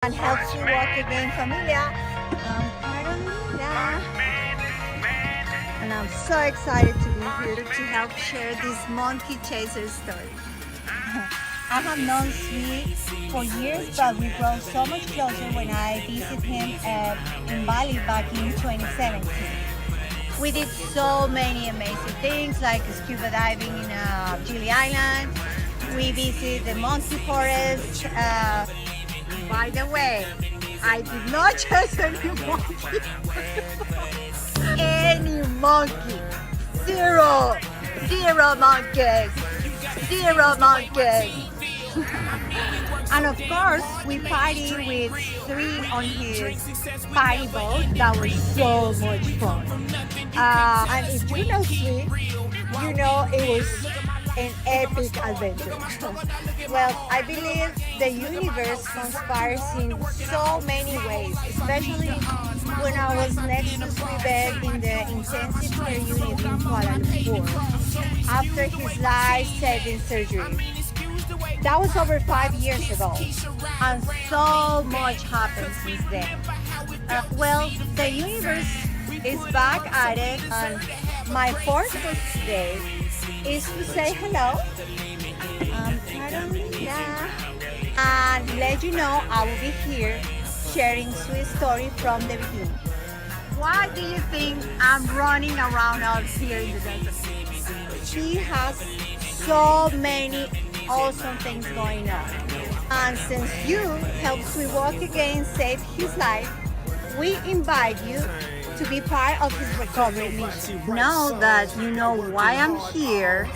and helps you walk again, familia. Carolina. And I'm so excited to be here to help share this monkey chaser story. I have known Sweet for years, but we grew so much closer when I visited him in Bali back in 2017. We did so many amazing things like scuba diving in Gili Island. We visited the monkey forest. By the way, I did not chase any monkey. Any monkey. Zero. Zero monkeys. Zero monkeys. And of course, we party with three on his party boat. That was so much fun. And if you know Sweet, you know it was an epic adventure. Well, I believe the universe conspires in so many ways, especially when I was next to Sweet bed in the intensive care unit in Kuala Lumpur after his life-saving surgery. That was over 5 years ago, and so much happened since then. Well, the universe is back at it, and my purpose today is to say hello. I'm Carolina, and let you know I will be here sharing Sweet story from the beginning. Why do you think I'm running around out here in the desert? She has so many awesome things going on. And since you helped Sweet walk again, save his life, we invite you to be part of his recovery mission. Now that you know why I'm here,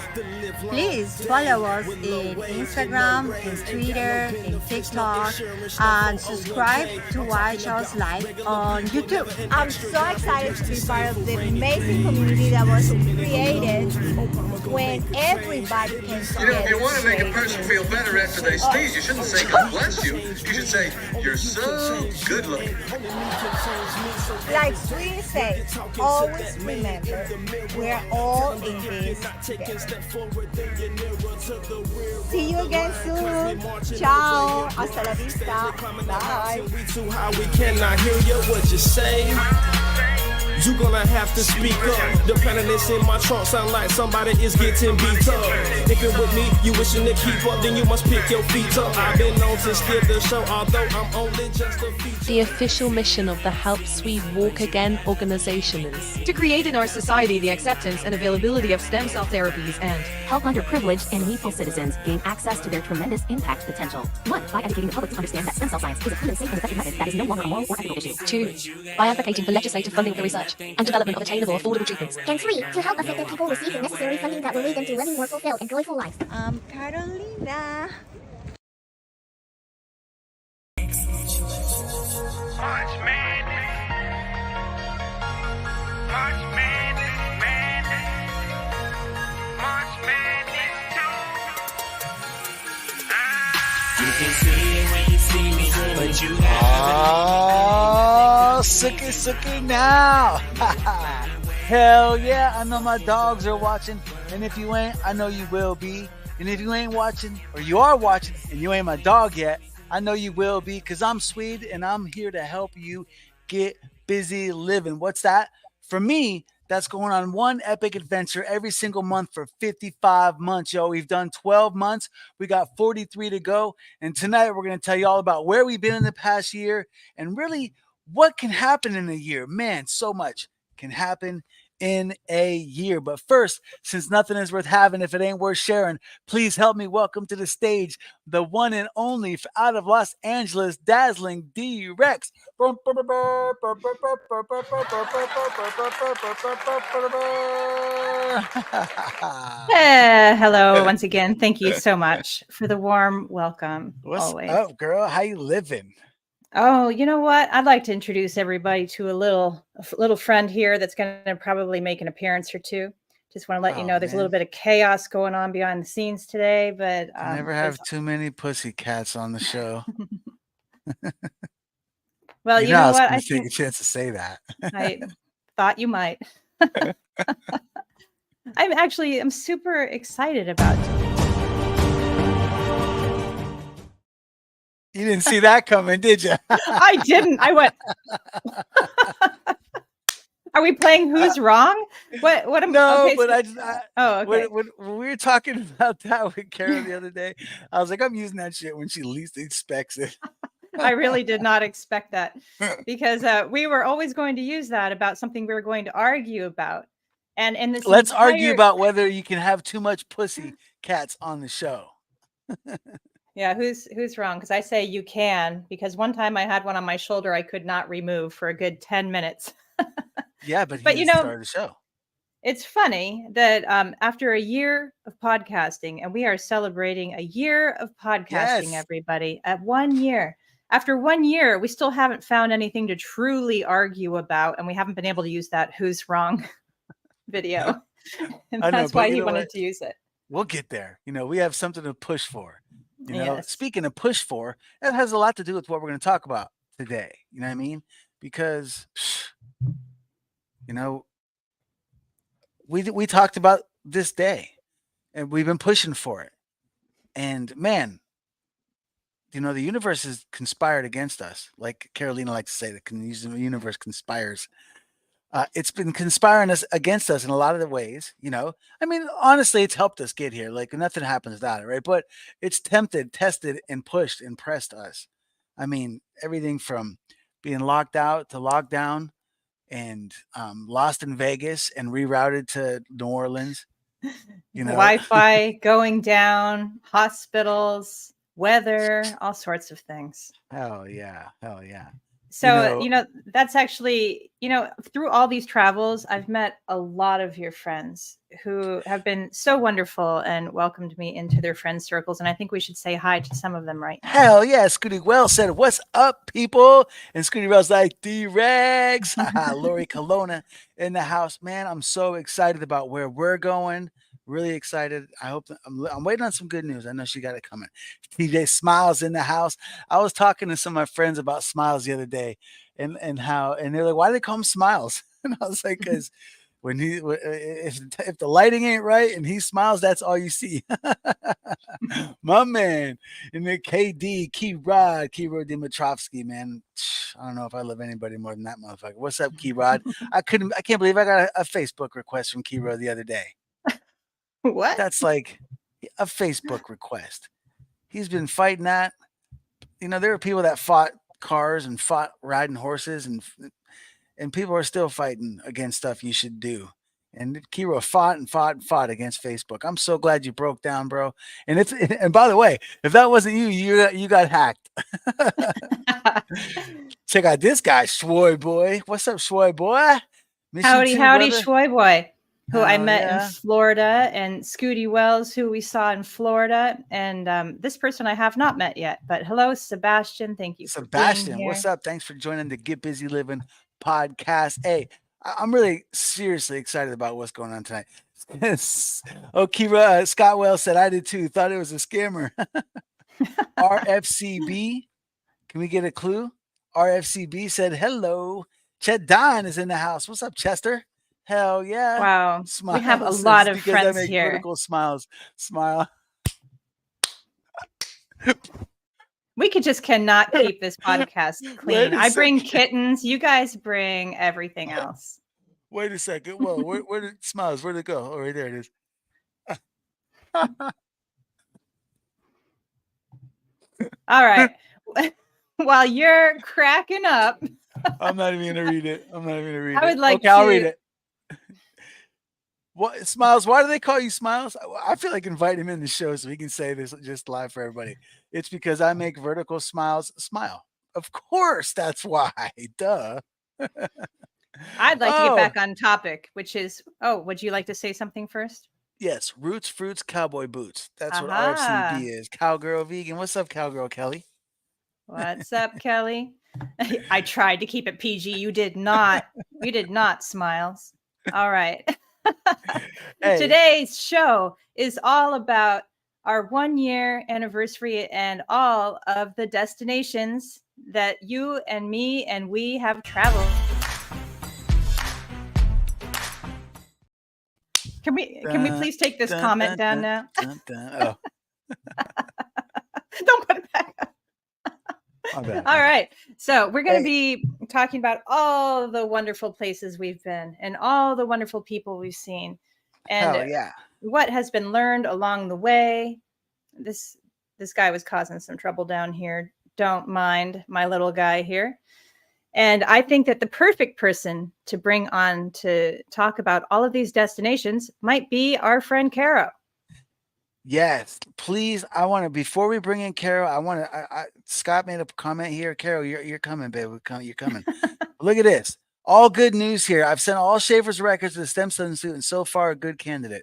please follow us in Instagram, in Twitter, in TikTok, and subscribe to watch us live on YouTube. I'm so excited to be part of the amazing community that was created when everybody came together. If you want to make a person feel better after they sneeze, you shouldn't say God bless you. You should say you're so good looking. Like Sweet said, always remember, we're all in this together. See you again soon. Ciao. Hasta la vista. Bye. We cannot hear you, what you say. You gonna have to speak up. The planets in my trunk sound like somebody is getting beat up. If you're with me, you wishing to keep up, then you must pick your feet up. I've been known to steer the show, although I'm only just a feature. The official mission of the Help Sweet Walk Again organization is to create in our society the acceptance and availability of stem cell therapies and help underprivileged and needful citizens gain access to their tremendous impact potential. 1. By educating the public to understand that stem cell science is a proven, safe, and effective method that is no longer a moral or ethical issue. 2. By advocating for legislative funding for research and development of attainable, affordable treatments. And 3. To help affected people receive the necessary funding that will lead them to living more fulfilled and joyful lives. I'm Carolina. Oh, sucky now. Hell yeah, I know my dogs are watching, and if you ain't, I know you will be. And if you ain't watching, or you are watching, and you ain't my dog yet, I know you will be, because I'm Swede, and I'm here to help you get busy living. What's that? For me, that's going on one epic adventure every single month for 55 months, yo. We've done 12 months. We got 43 to go. And tonight we're going to tell you all about where we've been in the past year and really what can happen in a year. Man, so much can happen in a year. But first, since nothing is worth having if it ain't worth sharing, please help me welcome to the stage the one and only out of Los Angeles, dazzling D-Rex. Hello once again. Thank you so much for the warm welcome. What's always. up, girl? How you living? Oh, you know what? I'd like to introduce everybody to a little friend here that's going to probably make an appearance or two. Just want to let you know there's a little bit of chaos going on behind the scenes today, but never have too many pussy cats on the show. Well, you know what? I take a chance to say that. I thought you might. I'm super excited about it. You didn't see that coming, did you? I didn't. I went. Are we playing Who's Wrong? What am No, okay, but so, oh, okay. when we were talking about that with Carol the other day, I was like, I'm using that shit when she least expects it. I really did not expect that because we were always going to use that about something we were going to argue about. And in this Let's argue entire about whether you can have too much pussy cats on the show. yeah, who's wrong? Because I say you can, because one time I had one on my shoulder I could not remove for a good 10 minutes. Yeah, but But he you know, started the show. it's funny that after a year of podcasting, and we are celebrating a year of podcasting, Yes. everybody, at 1 year. After 1 year, we still haven't found anything to truly argue about, and we haven't been able to use that "Who's Wrong" video. And I know, that's but why you he know wanted what? to use it. We'll get there. You know, we have something to push for. You know, Yes. speaking of push for, that has a lot to do with what we're going to talk about today. You know what I mean? Because, you know, we talked about this day, and we've been pushing for it. And man, you know, the universe has conspired against us. Like Carolina likes to say, the universe conspires. It's been conspiring against us in a lot of the ways, you know. I mean, honestly, it's helped us get here. Like nothing happens without it, right? But it's tempted, tested, and pushed and pressed us. I mean, everything from being locked out to locked down and lost in Vegas and rerouted to New Orleans. You know, Wi-Fi going down, hospitals, weather, all sorts of things. hell yeah. So, that's actually, through all these travels, I've met a lot of your friends who have been so wonderful and welcomed me into their friend circles. And I think we should say hi to some of them right now. Hell yeah. Scooty Wells said, "What's up, people?" And Scooty Wells like, "D-Regs." Lori Colonna in the house. Man, I'm so excited about where we're going. Really excited. I hope I'm waiting on some good news. I know she got it coming. TJ Smiles in the house. I was talking to some of my friends about Smiles the other day and they're like, "Why do they call him Smiles?" And I was like, "Because when if the lighting ain't right and he smiles, that's all you see." My man. And then KD, Key-Rod Dimitrovsky, man. I don't know if I love anybody more than that motherfucker. What's up, Key-Rod? I can't believe I got a Facebook request from Key-Rod the other day. What? That's like a Facebook request. He's been fighting that. You know, there are people that fought cars and fought riding horses, and people are still fighting against stuff you should do. And Kiro fought against Facebook. I'm so glad you broke down, bro. And by the way, if that wasn't you got hacked. Check out this guy, Schwoy boy. What's up, Schwoy boy? Howdy, Schwoy boy, who I met yeah. in Florida, and Scooty Wells, who we saw in Florida, and this person I have not met yet. But hello, Sebastian. Thank you, Sebastian. For being here. What's up? Thanks for joining the Get Busy Living podcast. Hey, I'm really seriously excited about what's going on tonight. Oh, Kira Scott Wells said, "I did too. Thought it was a scammer." RFCB. Can we get a clue? RFCB said, "Hello." Chet Don is in the house. What's up, Chester? Hell yeah. Wow. Smiles. We have a lot of because friends I make here. Vertical smiles. Smile. We cannot keep this podcast clean. I bring kittens. You guys bring everything else. Wait a second. Whoa, where did Smiles? Where'd it go? Oh, right there it is. All right. While you're cracking up, I'm not even gonna read it. I would like okay, I'll read it. What, Smiles? Why do they call you Smiles? I feel like invite him in the show so he can say this just live for everybody. It's because I make vertical smiles smile. Of course, that's why. Duh. I'd like to get back on topic, which is, would you like to say something first? Yes, Roots, Fruits, Cowboy Boots. That's what RFCB is. Cowgirl Vegan. What's up, Cowgirl Kelly? What's up, Kelly? I tried to keep it PG. You did not. You did not, Smiles. All right. Hey. Today's show is all about our 1 year anniversary and all of the destinations that you and me and we have traveled. Can we please take this comment down now? Oh. Don't put it back up. All right. So we're going to be talking about all the wonderful places we've been and all the wonderful people we've seen and Hell yeah. what has been learned along the way. This guy was causing some trouble down here. Don't mind my little guy here. And I think that the perfect person to bring on to talk about all of these destinations might be our friend Caro. Yes, please. I want to, before we bring in Carol, Scott made a comment here. Carol, you're coming, babe. You're coming. Look at this. All good news here. I've sent all Schaefer's records to the Stem Cell Institute, and so far a good candidate.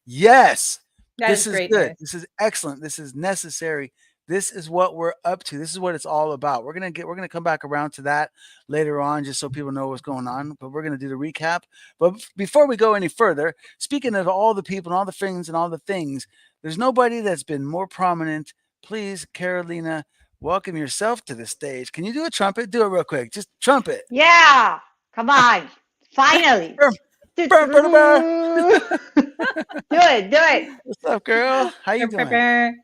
Yes, this is great good. news. This is excellent. This is necessary. This is what we're up to. This is what it's all about. We're gonna come back around to that later on, just so people know what's going on. But we're gonna do the recap. But before we go any further, speaking of all the people and all the things and all the things, there's nobody that's been more prominent. Please, Carolina, welcome yourself to the stage. Can you do a trumpet? Do it real quick. Just trumpet. Yeah, come on. Finally. Do it. What's up, girl? How you doing?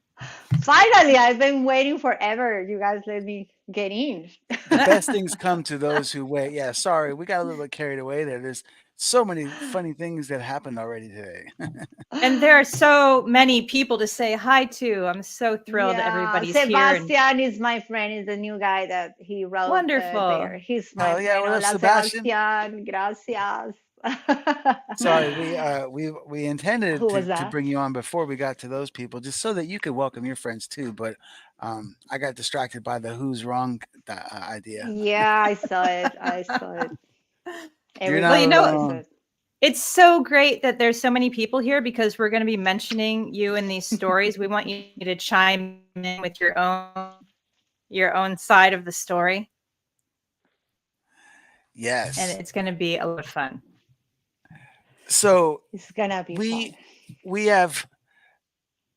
Finally, I've been waiting forever. You guys let me get in. The best things come to those who wait. Yeah, sorry, we got a little bit carried away there. There's so many funny things that happened already today. And there are so many people to say hi to. I'm so thrilled everybody's Sebastian here. Sebastian is my friend. Is the new guy that he wrote. Wonderful. There. He's my friend. Hola, Sebastian. Gracias. Sorry, we intended to bring you on before we got to those people, just so that you could welcome your friends too. But I got distracted by the who's wrong idea. Yeah, I saw it. Well, it's so great that there's so many people here because we're going to be mentioning you in these stories. We want you to chime in with your own side of the story. Yes. And it's going to be a lot of fun. So it's going to be fun. We have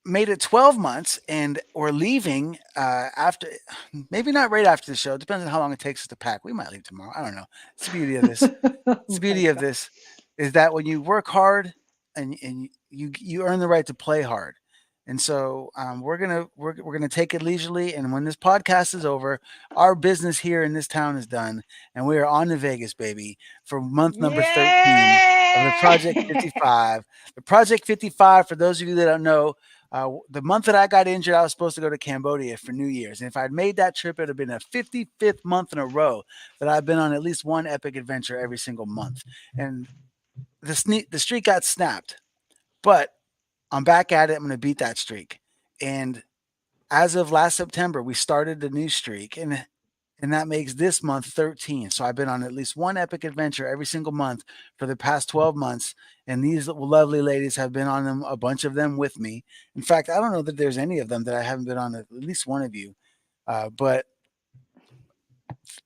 made it 12 months and we're leaving after, maybe not right after the show. It depends on how long it takes us to pack. We might leave tomorrow. I don't know. It's the beauty of this. It's the beauty of this is that when you work hard and you earn the right to play hard. And so we're gonna take it leisurely. And when this podcast is over, our business here in this town is done, and we are on to Vegas, baby, for month number 13 of the Project 55. The Project 55, for those of you that don't know, the month that I got injured, I was supposed to go to Cambodia for New Year's. And if I'd made that trip, it would have been a 55th month in a row that I've been on at least one epic adventure every single month. And the streak got snapped, but I'm back at it. I'm going to beat that streak. And as of last September, we started the new streak, and that makes this month 13. So I've been on at least one epic adventure every single month for the past 12 months. And these lovely ladies have been on them, a bunch of them with me. In fact, I don't know that there's any of them that I haven't been on, at least one of you. But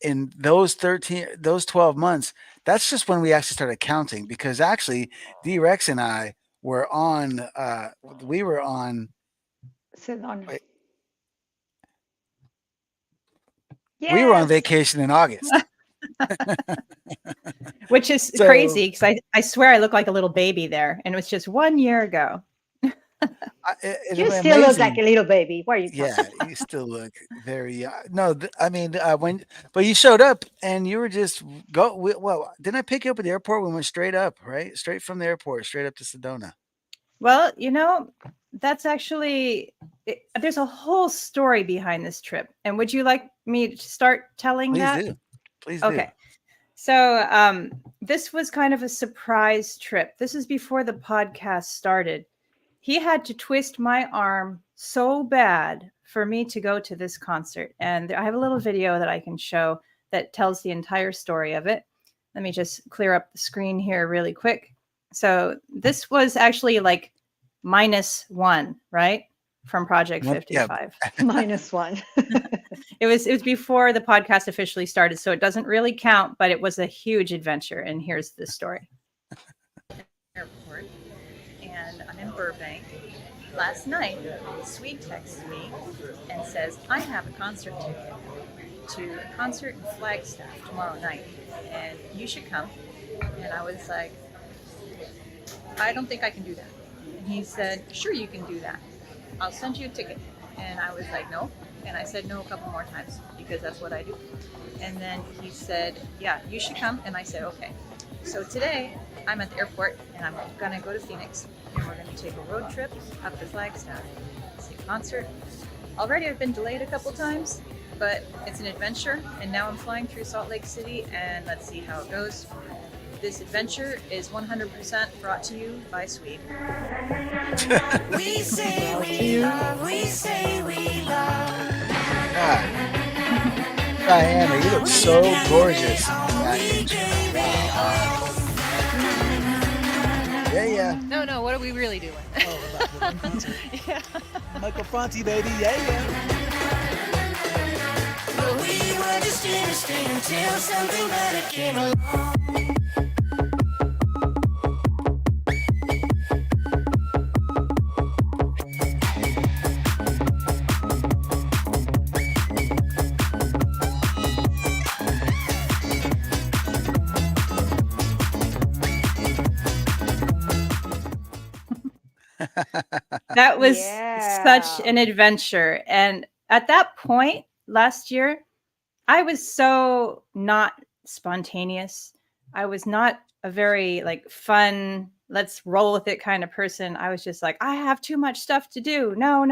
in those 12 months, that's just when we actually started counting, because actually D-Rex and I were on, we were on vacation in August. Which is crazy, because I swear I look like a little baby there, and it was just 1 year ago. You still look like a little baby. Where are you? Yeah, you still look very young. No, I mean, but you showed up and you were just well, didn't I pick you up at the airport? We went straight up, right? Straight from the airport, straight up to Sedona. Well, that's actually, there's a whole story behind this trip. And would you like me to start telling that? Please do. Okay. So this was kind of a surprise trip. This is before the podcast started. He had to twist my arm so bad for me to go to this concert. And I have a little video that I can show that tells the entire story of it. Let me just clear up the screen here really quick. So this was actually like -1, right? From Project 55. Yeah. -1. It was before the podcast officially started, so it doesn't really count, but it was a huge adventure. And here's the story. Airport, and I'm in Burbank. Last night, Sweet texts me and says, I have a concert ticket to a concert in Flagstaff tomorrow night, and you should come. And I was like, I don't think I can do that. And he said, sure, you can do that. I'll send you a ticket. And I was like, no, And I said no a couple more times because that's what I do. And then he said, yeah, you should come. And I said, okay. So today I'm at the airport and I'm gonna go to Phoenix and we're gonna take a road trip up to Flagstaff, see a concert. Already I've been delayed a couple times, but it's an adventure. And now I'm flying through Salt Lake City and let's see how it goes. This adventure is 100% brought to you by Sweet. We say we love, we say we love. God. Diana, you look so gorgeous. Yeah. No, what are we really doing? Yeah. Michael Franti, baby. Yeah. But we were just innocent until something better came along. That was such an adventure. And at that point last year, I was so not spontaneous. I was not a very like fun, let's roll with it kind of person. I was just like, I have too much stuff to do. No.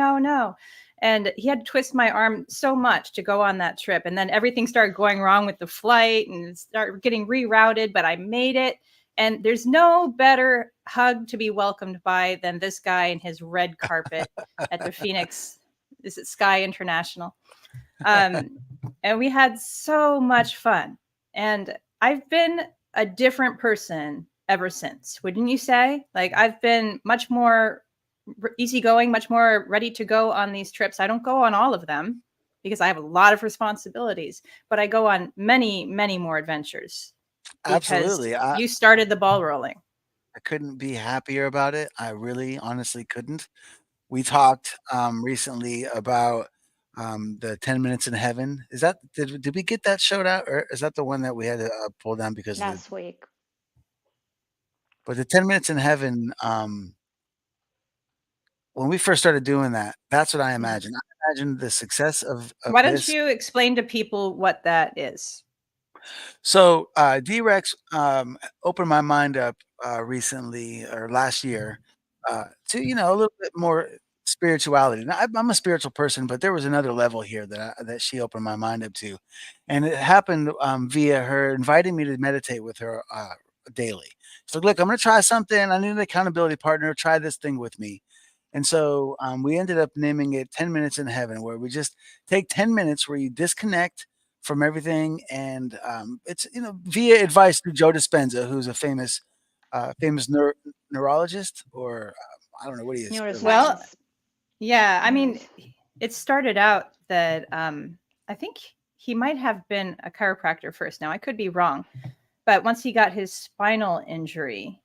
And he had to twist my arm so much to go on that trip. And then everything started going wrong with the flight and it started getting rerouted, but I made it. And there's no better hug to be welcomed by than this guy in his red carpet at the Phoenix. Is it Sky International? And we had so much fun. And I've been a different person ever since, wouldn't you say? Like I've been much more easygoing, much more ready to go on these trips. I don't go on all of them because I have a lot of responsibilities, but I go on many, many more adventures. Absolutely. You started the ball rolling. I couldn't be happier about it. I really honestly couldn't. We talked recently about the 10 Minutes in Heaven. Is that did we get that showed out, or is that the one that we had to pull down because last week? But the 10 Minutes in Heaven, when we first started doing that, that's what I imagined. I imagined the success of Why don't this. you explain to people what that is? So D-Rex opened my mind up recently or last year to a little bit more spirituality. Now, I'm a spiritual person, but there was another level here that she opened my mind up to, and it happened via her inviting me to meditate with her daily. She's like, "Look, I'm going to try something. I need an accountability partner. Try this thing with me." And so we ended up naming it 10 Minutes in Heaven, where we just take 10 minutes where you disconnect from everything. And it's, via advice through Joe Dispenza, who's a famous neurologist, or I don't know what he is. Well, yeah, I mean, it started out that I think he might have been a chiropractor first. Now, I could be wrong. But once he got his spinal injury,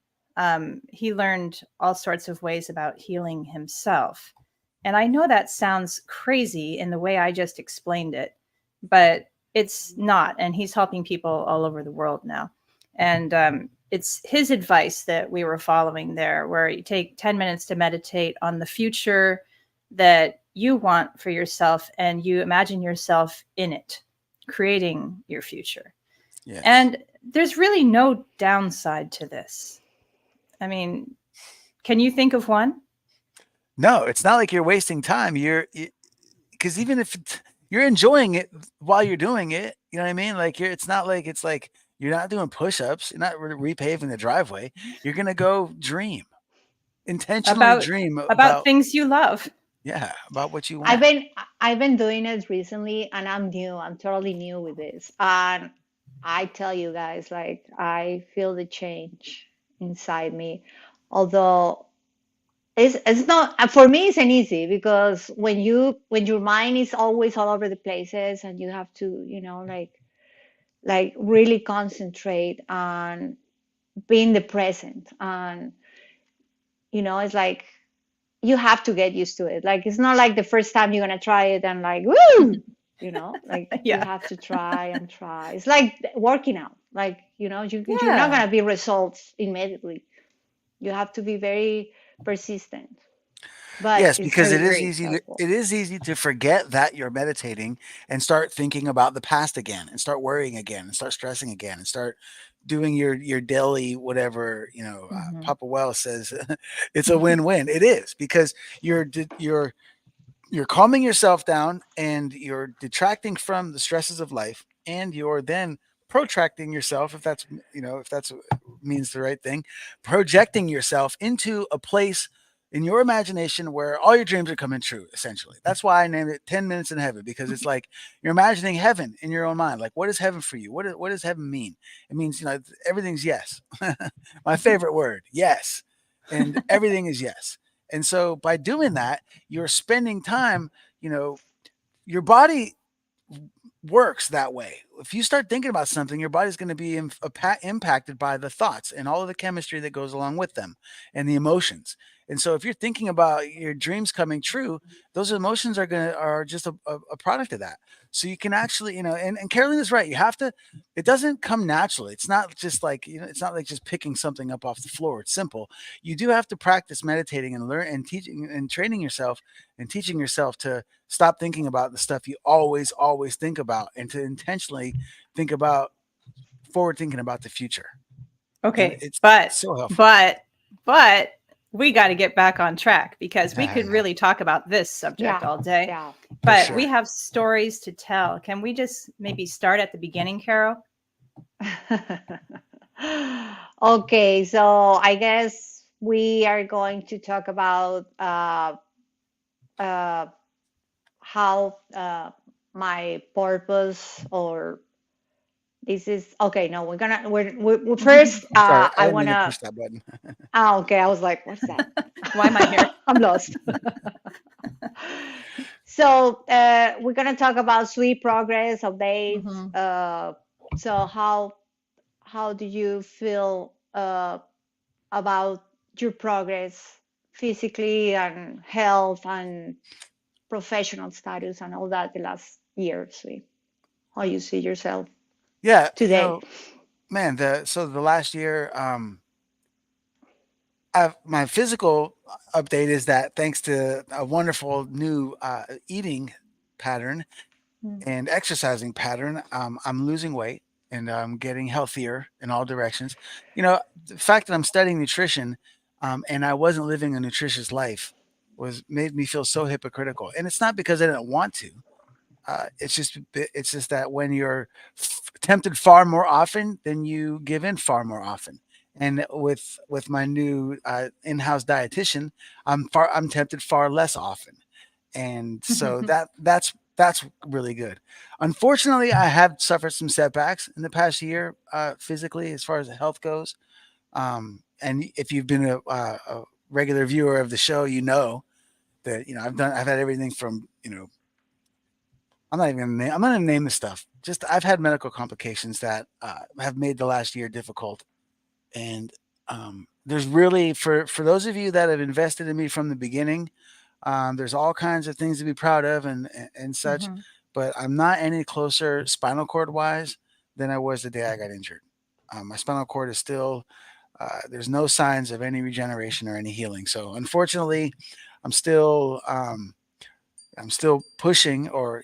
he learned all sorts of ways about healing himself. And I know that sounds crazy in the way I just explained it, but it's not. And he's helping people all over the world now. And it's his advice that we were following there, where you take 10 minutes to meditate on the future that you want for yourself, and you imagine yourself in it, creating your future. Yes. And there's really no downside to this. I mean, can you think of one? No, it's not like you're wasting time. Because even if you're enjoying it while you're doing it, you know what I mean? Like it's not like you're not doing push-ups. You're not repaving the driveway. You're going to go dream. Intentionally dream about things you love. Yeah, about what you want. I've been doing it recently, and I'm new. I'm totally new with this. And I tell you guys, like, I feel the change inside me. Although it's not, for me, it's an easy, because when your mind is always all over the places, and you have to, like really concentrate on being the present. And, it's like, you have to get used to it. Like, it's not like the first time you're going to try it and like, woo, like you have to try and try. It's like working out. Like, you're not going to be results immediately. You have to be very persistent. but Yes, it's because very, it is very easy to helpful. it is easy to forget that you're meditating and start thinking about the past again and start worrying again and start stressing again and start doing your daily whatever, Mhm. Papa Wells says it's a win-win. It is because you're calming yourself down and you're detracting from the stresses of life and you're then protracting yourself if that's means the right thing, projecting yourself into a place in your imagination where all your dreams are coming true. Essentially, that's why I named it 10 minutes in heaven, because it's like you're imagining heaven in your own mind. Like, what is heaven for you? What does heaven mean? It means, everything's yes. My favorite word, yes. And everything is yes. And so by doing that, you're spending time, you know, your body works that way. If you start thinking about something, your body's going to be impacted by the thoughts and all of the chemistry that goes along with them and the emotions. And so if you're thinking about your dreams coming true, those emotions are just a product of that. So you can actually, and Caroline is right. You have to, it doesn't come naturally. It's not just like, it's not like just picking something up off the floor. It's simple. You do have to practice meditating and learn and teaching and training yourself and teaching yourself to stop thinking about the stuff you always think about and to intentionally think about forward thinking about the future. And Okay, it's but so helpful. but but we got to get back on track because we could really talk about this subject Yeah, all day. yeah. But we have stories to tell. Can we just maybe start at the beginning, Carol? Okay, so I guess we are going to talk about uh, how my purpose or this is okay. No, we're first. Sorry, I I didn't mean to wanna. push that button. Okay. I was like, what's that? Why am I here? I'm lost. So we're gonna talk about sweet progress updates. Mhm. So how do you feel about your progress physically and health and professional status and all that the last year? Sweet. How you see yourself Yeah, today? man, the last year, my physical update is that thanks to a wonderful new eating pattern Mm. and exercising pattern, I'm losing weight and I'm getting healthier in all directions. The fact that I'm studying nutrition and I wasn't living a nutritious life was made me feel so hypocritical. And it's not because I didn't want to. It's just that when you're tempted far more often, then you give in far more often. And with my new in-house dietitian, I'm tempted far less often, and so that's really good. Unfortunately, I have suffered some setbacks in the past year physically, as far as the health goes. And if you've been a regular viewer of the show, you know that I've had everything from I'm not gonna name the stuff. Just I've had medical complications that have made the last year difficult, and there's really for those of you that have invested in me from the beginning, there's all kinds of things to be proud of and such, Mhm. but I'm not any closer spinal cord wise than I was the day I got injured. My spinal cord is still there's no signs of any regeneration or any healing. So unfortunately, I'm still um, I'm still pushing or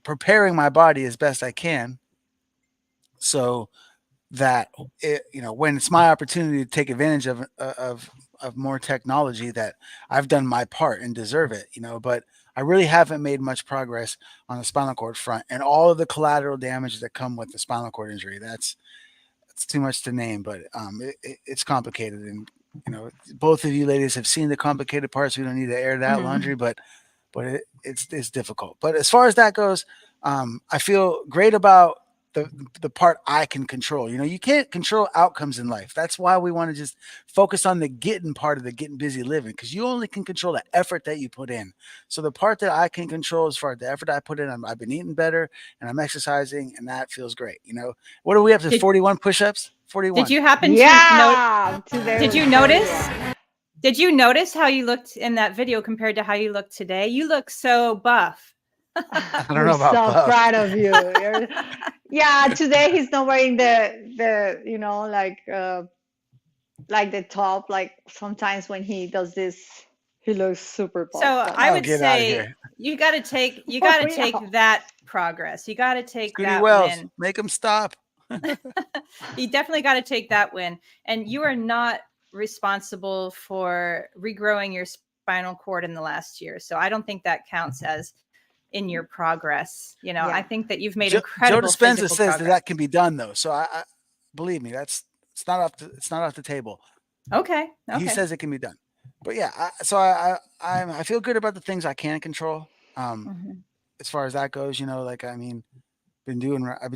preparing my body as best I can so that when it's my opportunity to take advantage of more technology, that I've done my part and deserve it. But I really haven't made much progress on the spinal cord front and all of the collateral damage that come with the spinal cord injury. That's too much to name, but it's complicated. And both of you ladies have seen the complicated parts. We don't need to air that laundry, but it's difficult. But as far as that goes, I feel great about the part I can control. You can't control outcomes in life. That's why we want to just focus on the getting part of the getting busy living, because you only can control the effort that you put in. So the part that I can control as far as the effort I put in, I've been eating better and I'm exercising, and that feels great. What are we up to? 41 push-ups. 41. Did you happen to Yeah, today Did was you notice? 41. Did you notice how you looked in that video compared to how you look today? You look so buff. I don't We're know about so buff. proud of you. Yeah, today he's not wearing the like the top, like sometimes when he does this He looks super So puffed up. I Oh, would get out of say here. you got to take Oh, take yeah. that progress. You got to take Scooty that Wells, win. make him stop. You definitely got to take that win. And you are not responsible for regrowing your spinal cord in the last year. So I don't think that counts as in your progress. You know, I Yeah. think that you've made Joe incredible Dispenza physical says that progress. that can be done though. So I believe me, it's not off the table. Okay. He Okay. says it can be done. But yeah, I feel good about the things I can control. Mhm. As far as that goes, you know, like I mean, I've been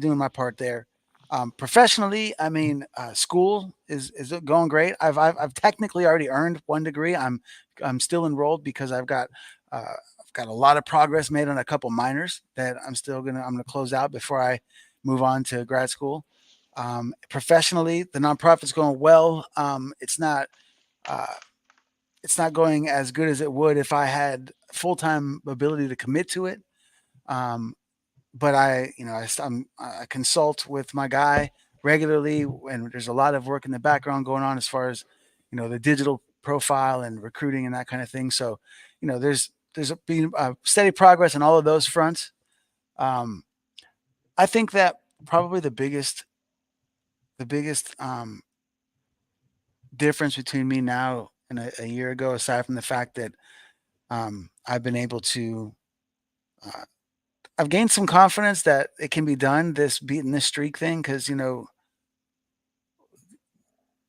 doing my part there. Professionally, I mean, school is going great. I've technically already earned one degree. I'm still enrolled because I've got a lot of progress made on a couple minors that I'm gonna close out before I move on to grad school. Professionally, the nonprofit's going well. Uh, it's not going as good as it would if I had full time ability to commit to it. Um, but I consult with my guy regularly, and there's a lot of work in the background going on as far as the digital profile and recruiting and that kind of thing. So, there's been steady progress on all of those fronts. Um, I think that probably the biggest difference between me now and a year ago, aside from the fact that I've been able to uh, I've gained some confidence that it can be done, this beating this streak thing, because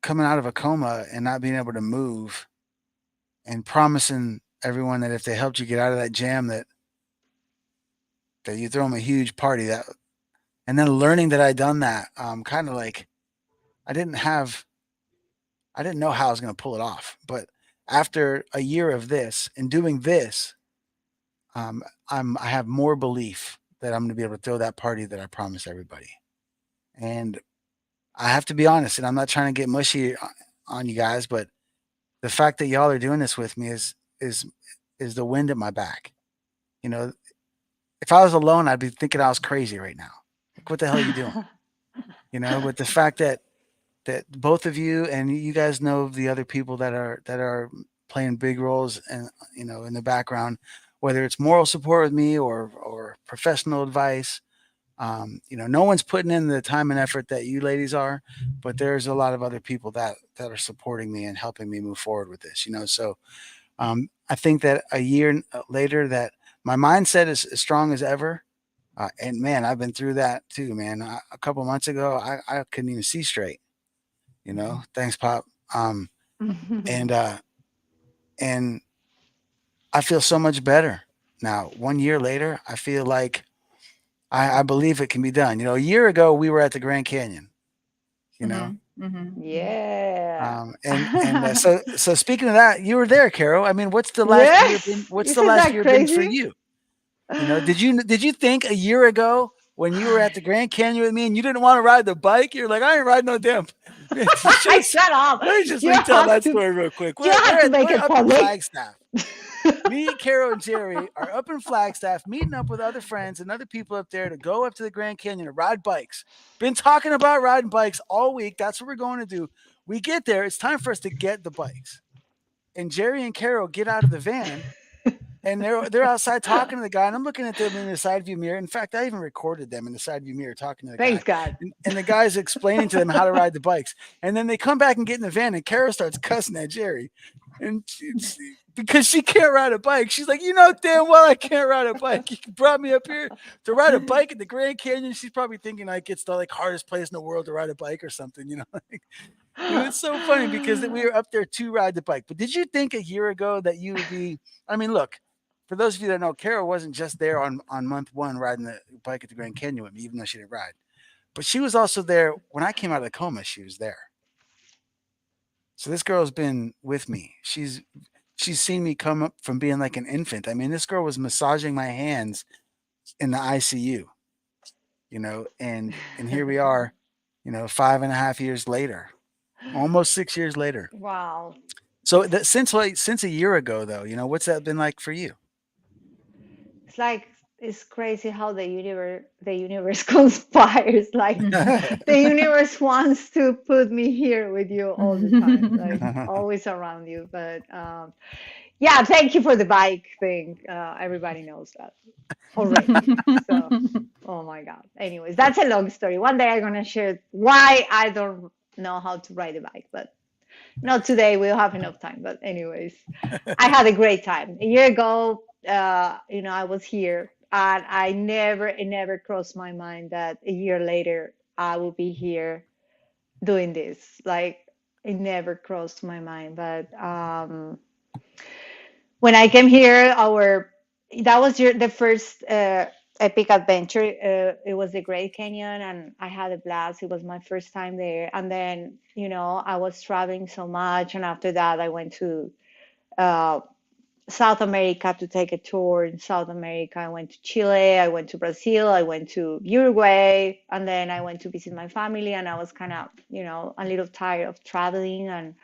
coming out of a coma and not being able to move and promising everyone that if they helped you get out of that jam that you throw them a huge party, that and then learning that I done that, kind of like I didn't have I didn't know how I was going to pull it off, but after a year of this and doing this, um, I have more belief that I'm going to be able to throw that party that I promised everybody. And I have to be honest, and I'm not trying to get mushy on you guys, but the fact that y'all are doing this with me is the wind at my back. You know, if I was alone, I'd be thinking I was crazy right now. Like, what the hell are you doing? But the fact that both of you and you guys know the other people that are playing big roles and in the background, whether it's moral support with me or professional advice. No one's putting in the time and effort that you ladies are, but there's a lot of other people that are supporting me and helping me move forward with this. So I think that a year later, that my mindset is as strong as ever. And man, I've been through that too, man. A couple months ago, I couldn't even see straight. Thanks, Pop. And and I feel so much better now. 1 year later, I feel like I believe it can be done. A year ago we were at the Grand Canyon. You know, Yeah. so speaking of that, you were there, Carol. I mean, what's the last year been? Yes. What's the Isn't last that year been for crazy? you? Did you think a year ago when you were at the Grand Canyon with me and you didn't want to ride the bike? You're like, I ain't riding no damn. Shut up. Let me just You retell have that to story real quick. you have to make We're it up in public. Flagstaff. Me, Carol, and Jerry are up in Flagstaff, meeting up with other friends and other people up there to go up to the Grand Canyon to ride bikes. Been talking about riding bikes all week. That's what we're going to do. We get there. It's time for us to get the bikes. And Jerry and Carol get out of the van, and they're outside talking to the guy. And I'm looking at them in the side view mirror. In fact, I even recorded them in the side view mirror talking to the Thanks, guy. God. And the guy's explaining to them how to ride the bikes. And then they come back and get in the van, and Carol starts cussing at Jerry. And because she can't ride a bike. She's like, damn well I can't ride a bike. You brought me up here to ride a bike at the Grand Canyon. She's probably thinking like it's the hardest place in the world to ride a bike or something, it's so funny because we were up there to ride the bike. But did you think a year ago that you would be? I mean, look, for those of you that know, Carol wasn't just there on month one riding the bike at the Grand Canyon with me, even though she didn't ride. But she was also there when I came out of the coma. She was there. So this girl's been with me. She's seen me come up from being like an infant. I mean, this girl was massaging my hands in the ICU, and here we are, 5.5 years later, almost 6 years later. Wow. So since a year ago, though, what's that been like for you? It's crazy how the universe conspires. Like the universe wants to put me here with you all the time, like always around you. But Yeah, thank you for the bike thing. Everybody knows that already. So, oh my God. Anyways, that's a long story. One day I'm gonna share why I don't know how to ride a bike, but not today. We'll have enough time. But anyways, I had a great time. A year ago, I was here, and it never crossed my mind that a year later I will be here doing this. Like, it never crossed my mind. But when I came here, that was the first epic adventure. It was the Great Canyon, and I had a blast. It was my first time there, and then I was traveling so much, and after that, I went to uh, South America to take a tour in South America. I went to Chile, I went to Brazil, I went to Uruguay, and then I went to visit my family. And I was kind of, a little tired of traveling, and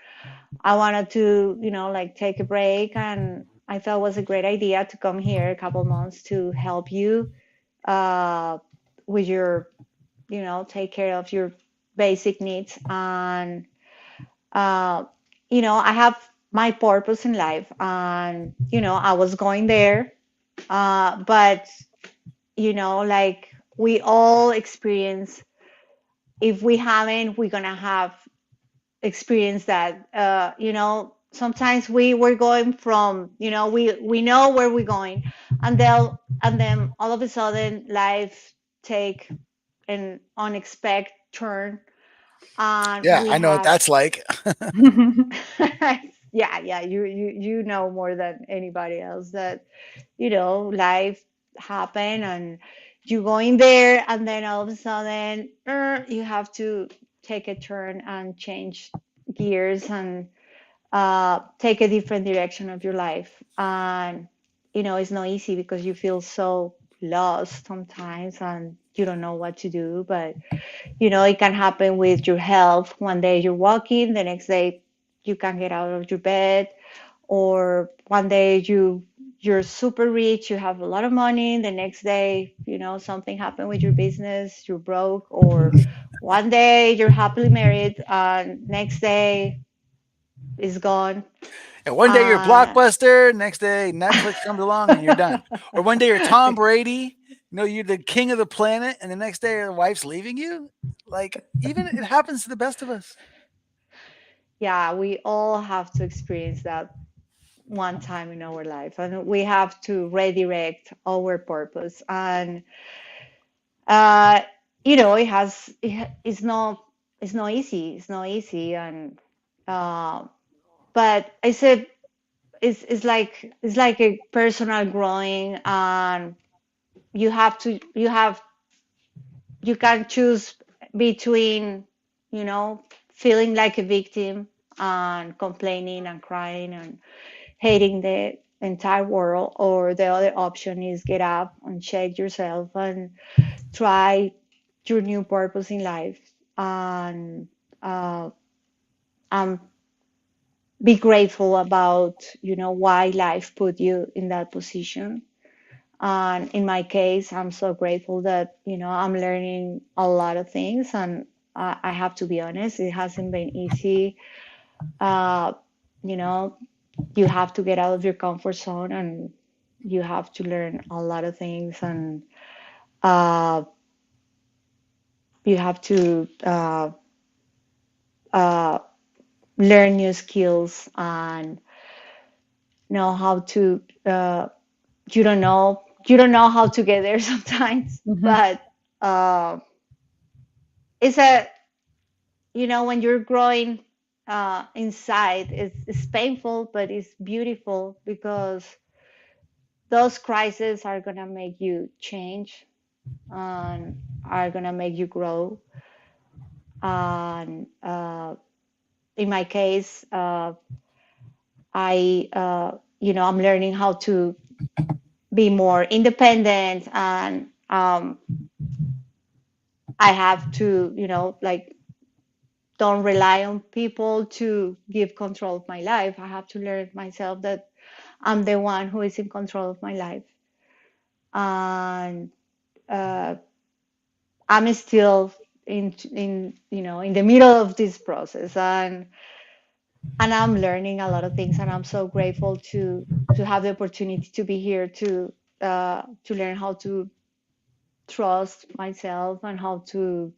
I wanted to, like take a break. And I thought it was a great idea to come here a couple months to help you uh, with your, take care of your basic needs. And uh, I have my purpose in life, and I was going there, but like we all experience. If we haven't, we're gonna have experience that. Sometimes we were going from, we know where we're going, and then all of a sudden life take an unexpected turn, and Yeah, we I know what have that's like. yeah, you know more than anybody else that life happen, and you go in there, and then all of a sudden you have to take a turn and change gears, and take a different direction of your life. And it's not easy because you feel so lost sometimes, and you don't know what to do. But it can happen with your health. One day you're walking, the next day you can't get out of your bed. Or one day you're super rich, you have a lot of money, the next day something happened with your business, you're broke. Or one day you're happily married, and next day is gone. And one day you're uh Blockbuster, next day Netflix comes along and you're done. Or one day you're Tom Brady, you're the king of the planet, and the next day your wife's leaving you. Like, even it happens to the best of us. yeah, we all have to experience that one time in our life, and we have to redirect our purpose. And uh it's not easy. It's not easy. And but I said it's like a personal growing. And you can choose between feeling like a victim and complaining and crying and hating the entire world, or the other option is get up and check yourself and try your new purpose in life. And uh, um, be grateful about why life put you in that position. And in my case, I'm so grateful that I'm learning a lot of things. And I have to be honest, it hasn't been easy. uh, you know you have to get out of your comfort zone, and you have to learn a lot of things. And uh, you have to uh, learn new skills, and know how to you don't know how to get there sometimes. But uh, it's a when you're growing inside, it's painful, but it's beautiful, because those crises are gonna make you change, and are gonna make you grow. And in my case, I'm learning how to be more independent. And I have to, like, don't rely on people to give control of my life. I have to learn myself that I'm the one who is in control of my life. And uh, I'm still in the middle of this process. And and I'm learning a lot of things, and I'm so grateful to have the opportunity to be here to learn how to trust myself and how to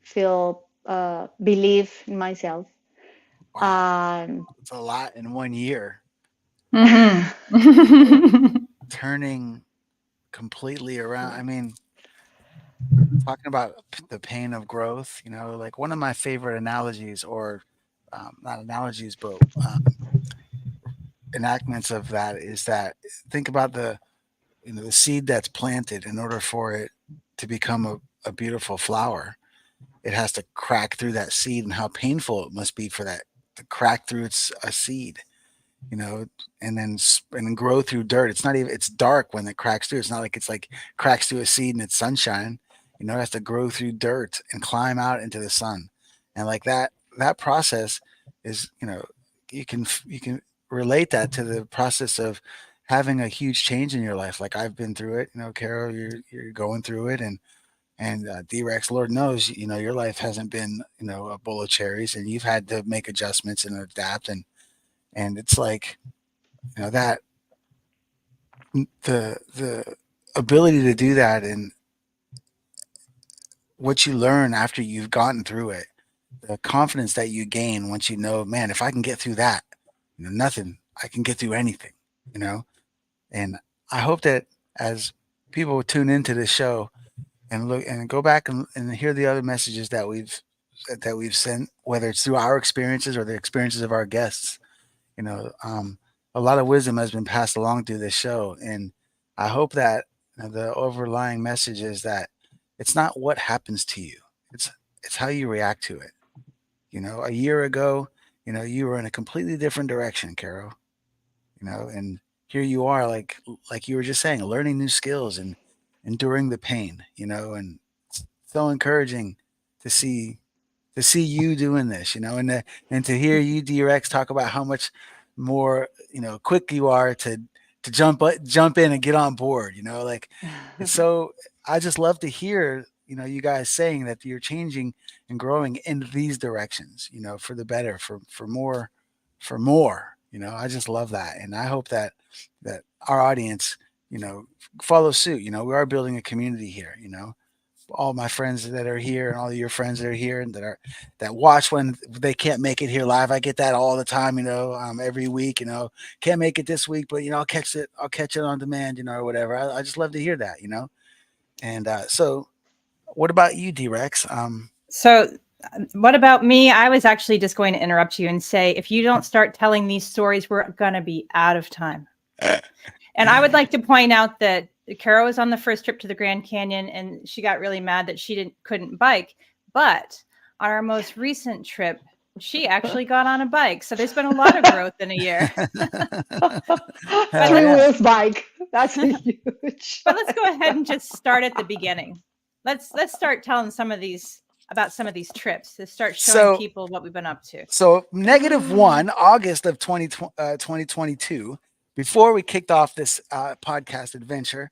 feel believe in myself. Wow, And it's a lot in 1 year. Turning completely around. I mean, talking about the pain of growth, like one of my favorite analogies, or not analogies, but enactments of that is that think about the seed that's planted. In order for it to become a beautiful flower, it has to crack through that seed, and how painful it must be for that to crack through a seed, you know, and then grow through dirt. It's not even it's dark when it cracks through. It's not like it's like cracks through a seed and it's sunshine. It has to grow through dirt and climb out into the sun. And like that process is, you can relate that to the process of having a huge change in your life. Like I've been through it, Carol, you're going through it, and D-Rex, Lord knows, your life hasn't been, a bowl of cherries, and you've had to make adjustments and adapt, and it's like, that the ability to do that, and what you learn after you've gotten through it, the confidence that you gain once you know, man, if I can get through that, nothing, I can get through anything, you know. And I hope that as people tune into this show and look and go back and hear the other messages that we've sent, whether it's through our experiences or the experiences of our guests, you know, um, a lot of wisdom has been passed along through this show, and I hope that the overlying message is that it's not what happens to you; it's it's how you react to it. A year ago, you were in a completely different direction, Carol. And here you are, like you were just saying, learning new skills and enduring the pain. And it's so encouraging to see you doing this, and to hear you, DRX, talk about how much more, quick you are to jump in and get on board, like it's so, I just love to hear, you guys saying that you're changing and growing in these directions, for the better, for more, I just love that. And I hope that our audience, follows suit. We are building a community here, all my friends that are here and all of your friends that are here and that watch when they can't make it here live. I get that all the time, every week, can't make it this week, but I'll catch it on demand, or whatever. I just love to hear that, And so what about you, D-Rex? So, what about me? I was actually just going to interrupt you and say, if you don't start telling these stories, we're going to be out of time. And I would like to point out that Carol was on the first trip to the Grand Canyon, and she got really mad that she couldn't bike. But on our most recent trip, she actually got on a bike. So there's been a lot of growth in a year. Three wheels bike. That's huge. But let's go ahead and just start at the beginning. Let's start telling about some of these trips, to start showing people what we've been up to. So -1 August of 2022, before we kicked off this podcast adventure,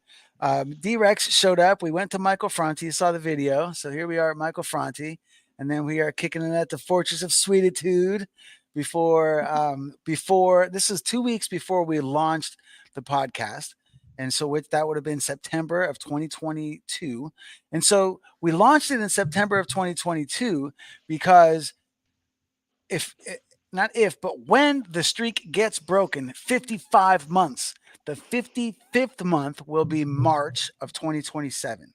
D-Rex showed up. We went to Michael Franti. You saw the video. So here we are at Michael Franti. And then we are kicking it at the Fortress of Sweetitude before this is 2 weeks before we launched the podcast. And so that would have been September of 2022. And so we launched it in September of 2022 because but when the streak gets broken, 55 months, the 55th month will be March of 2027.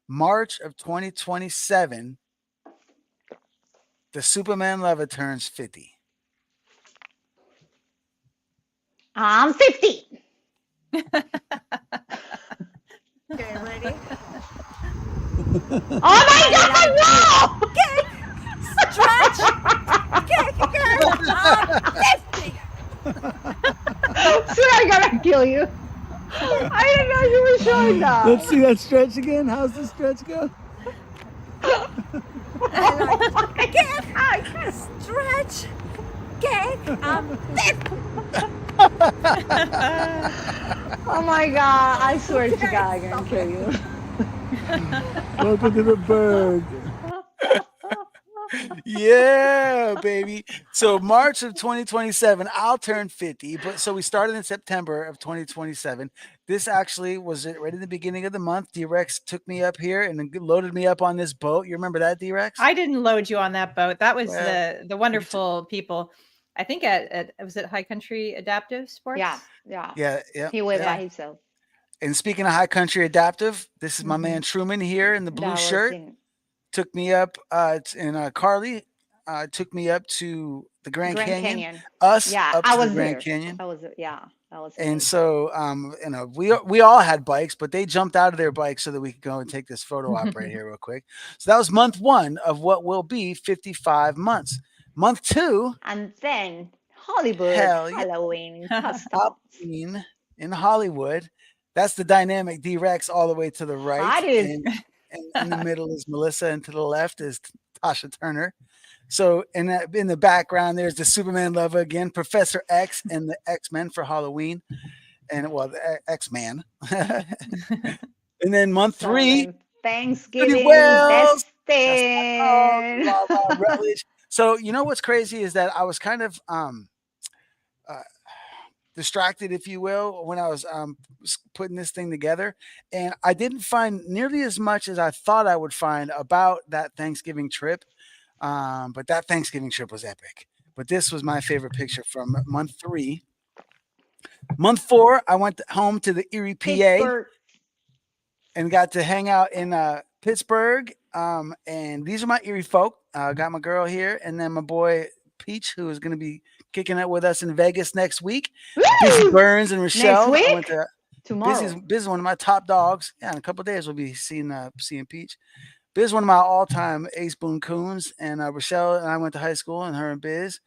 March of 2027, the Superman lover turns 50. I'm 50. Okay, ready? Oh my God, no! Okay, stretch. Okay, girl, I'm 50. Soon I'm gonna kill you. I didn't know you were showing that. Let's see that stretch again. How's the stretch go? Okay, stretch. Okay, I'm 50. Oh my God, I swear to God, I'm gonna kill you. Welcome to the berg. Yeah, baby. So March of 2027, I'll turn 50. But so we started in September of 2027. This actually was it right in the beginning of the month. D-Rex took me up here and then loaded me up on this boat. You remember that, D-Rex? I didn't load you on that boat. That was Well, the wonderful people. I think at was it High Country Adaptive Yeah, Sports? yeah. yeah. He went by Yeah. himself. And speaking of high country adaptive, this is my Mhm. man Truman here in the blue That was shirt. in Took me up, and Carly took me up to the Grand Grand Canyon. Canyon. Us Yeah, up I to the was Grand there. Canyon. Yeah, that was And amazing. so, we all had bikes, but they jumped out of their bikes so that we could go and take this photo op right here real quick. So that was month one of what will be 55 months. Month two, And then Hollywood, hell yeah, Halloween customs. Halloween in Hollywood. That's the dynamic D-Rex all the way to the right, Hottest. and in the middle is Melissa, and to the left is Tasha Turner. So in the background, there's the Superman lover again, Professor X, and the X-Men for Halloween, and well, the X-Man. And then month So three, then Goody Thanksgiving, Wells. That's my dog, Destin. La La Rutledge. So you know what's crazy is that I was kind of uh, distracted, if you will, when I was putting this thing together, and I didn't find nearly as much as I thought I would find about that Thanksgiving trip. But that Thanksgiving trip was epic. But this was my favorite picture from month three. Month four, I went home to the Erie, PA, Pittsburgh. and got to hang out in Pittsburgh. And these are my Erie folk. Got my girl here, and then my boy Peach, who is going to be kicking it with us in Vegas next week. Bizzy Woo! Burns and Next Rochelle. I went week? to Tomorrow. Bizzy's one of my top dogs. Yeah, in a couple of days we'll be seeing Peach. Biz, one of my all-time ace boon coons, and Rochelle and I went to high school, and her and Biz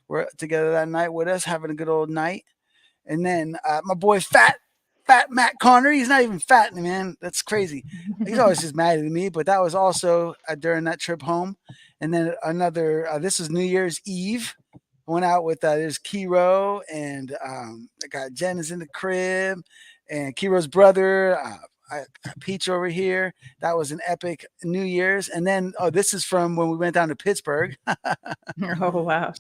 were together that night with us, having a good old night. And then my boy Fat Matt Connor, he's not even fat, man. That's crazy. He's always just mad at me, but that was also during that trip home. And then another, this was New Year's Eve. I went out with there's Kiro, and I got Jen is in the crib, and Kiro's brother. I Peach over here. That was an epic New Year's. And then, this is from when we went down to Pittsburgh. Oh wow.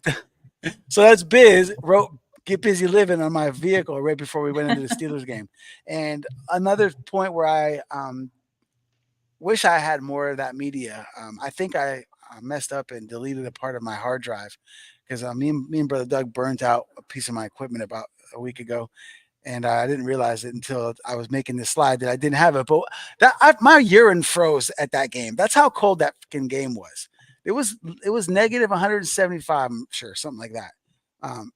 So that's Biz wrote "Get Busy Living" on my vehicle right before we went into the Steelers game. And another point where I wish I had more of that media. I think I messed up and deleted a part of my hard drive because me and brother Doug burnt out a piece of my equipment about a week ago, and I didn't realize it until I was making this slide that I didn't have it. But my urine froze at that game. That's how cold that fucking game was. It was negative 175, I'm sure, something like that,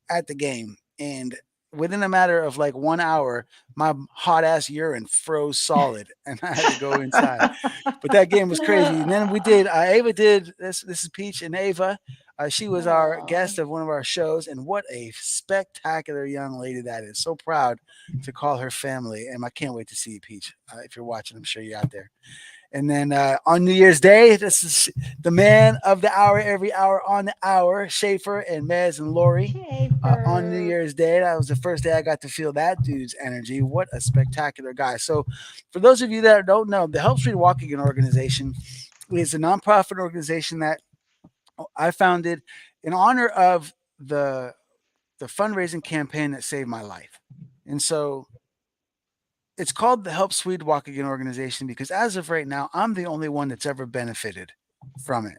at the game, and within a matter of like 1 hour, my hot ass urine froze solid, and I had to go inside. But that game was crazy. And then we did. Ava did this. This is Peach and Ava. She was our guest of one of our shows, and what a spectacular young lady that is. So proud to call her family, and I can't wait to see you, Peach. If you're watching, I'm sure you're out there. And then on New Year's Day, this is the man of the hour, every hour on the hour, Schaefer and Mez and Lori. On New Year's Day, that was the first day I got to feel that dude's energy. What a spectacular guy. So for those of you that don't know, the Help Street Walking Organization is a nonprofit organization that I founded in honor of the fundraising campaign that saved my life. And so it's called the Help Swede Walk Again organization because as of right now, I'm the only one that's ever benefited from it.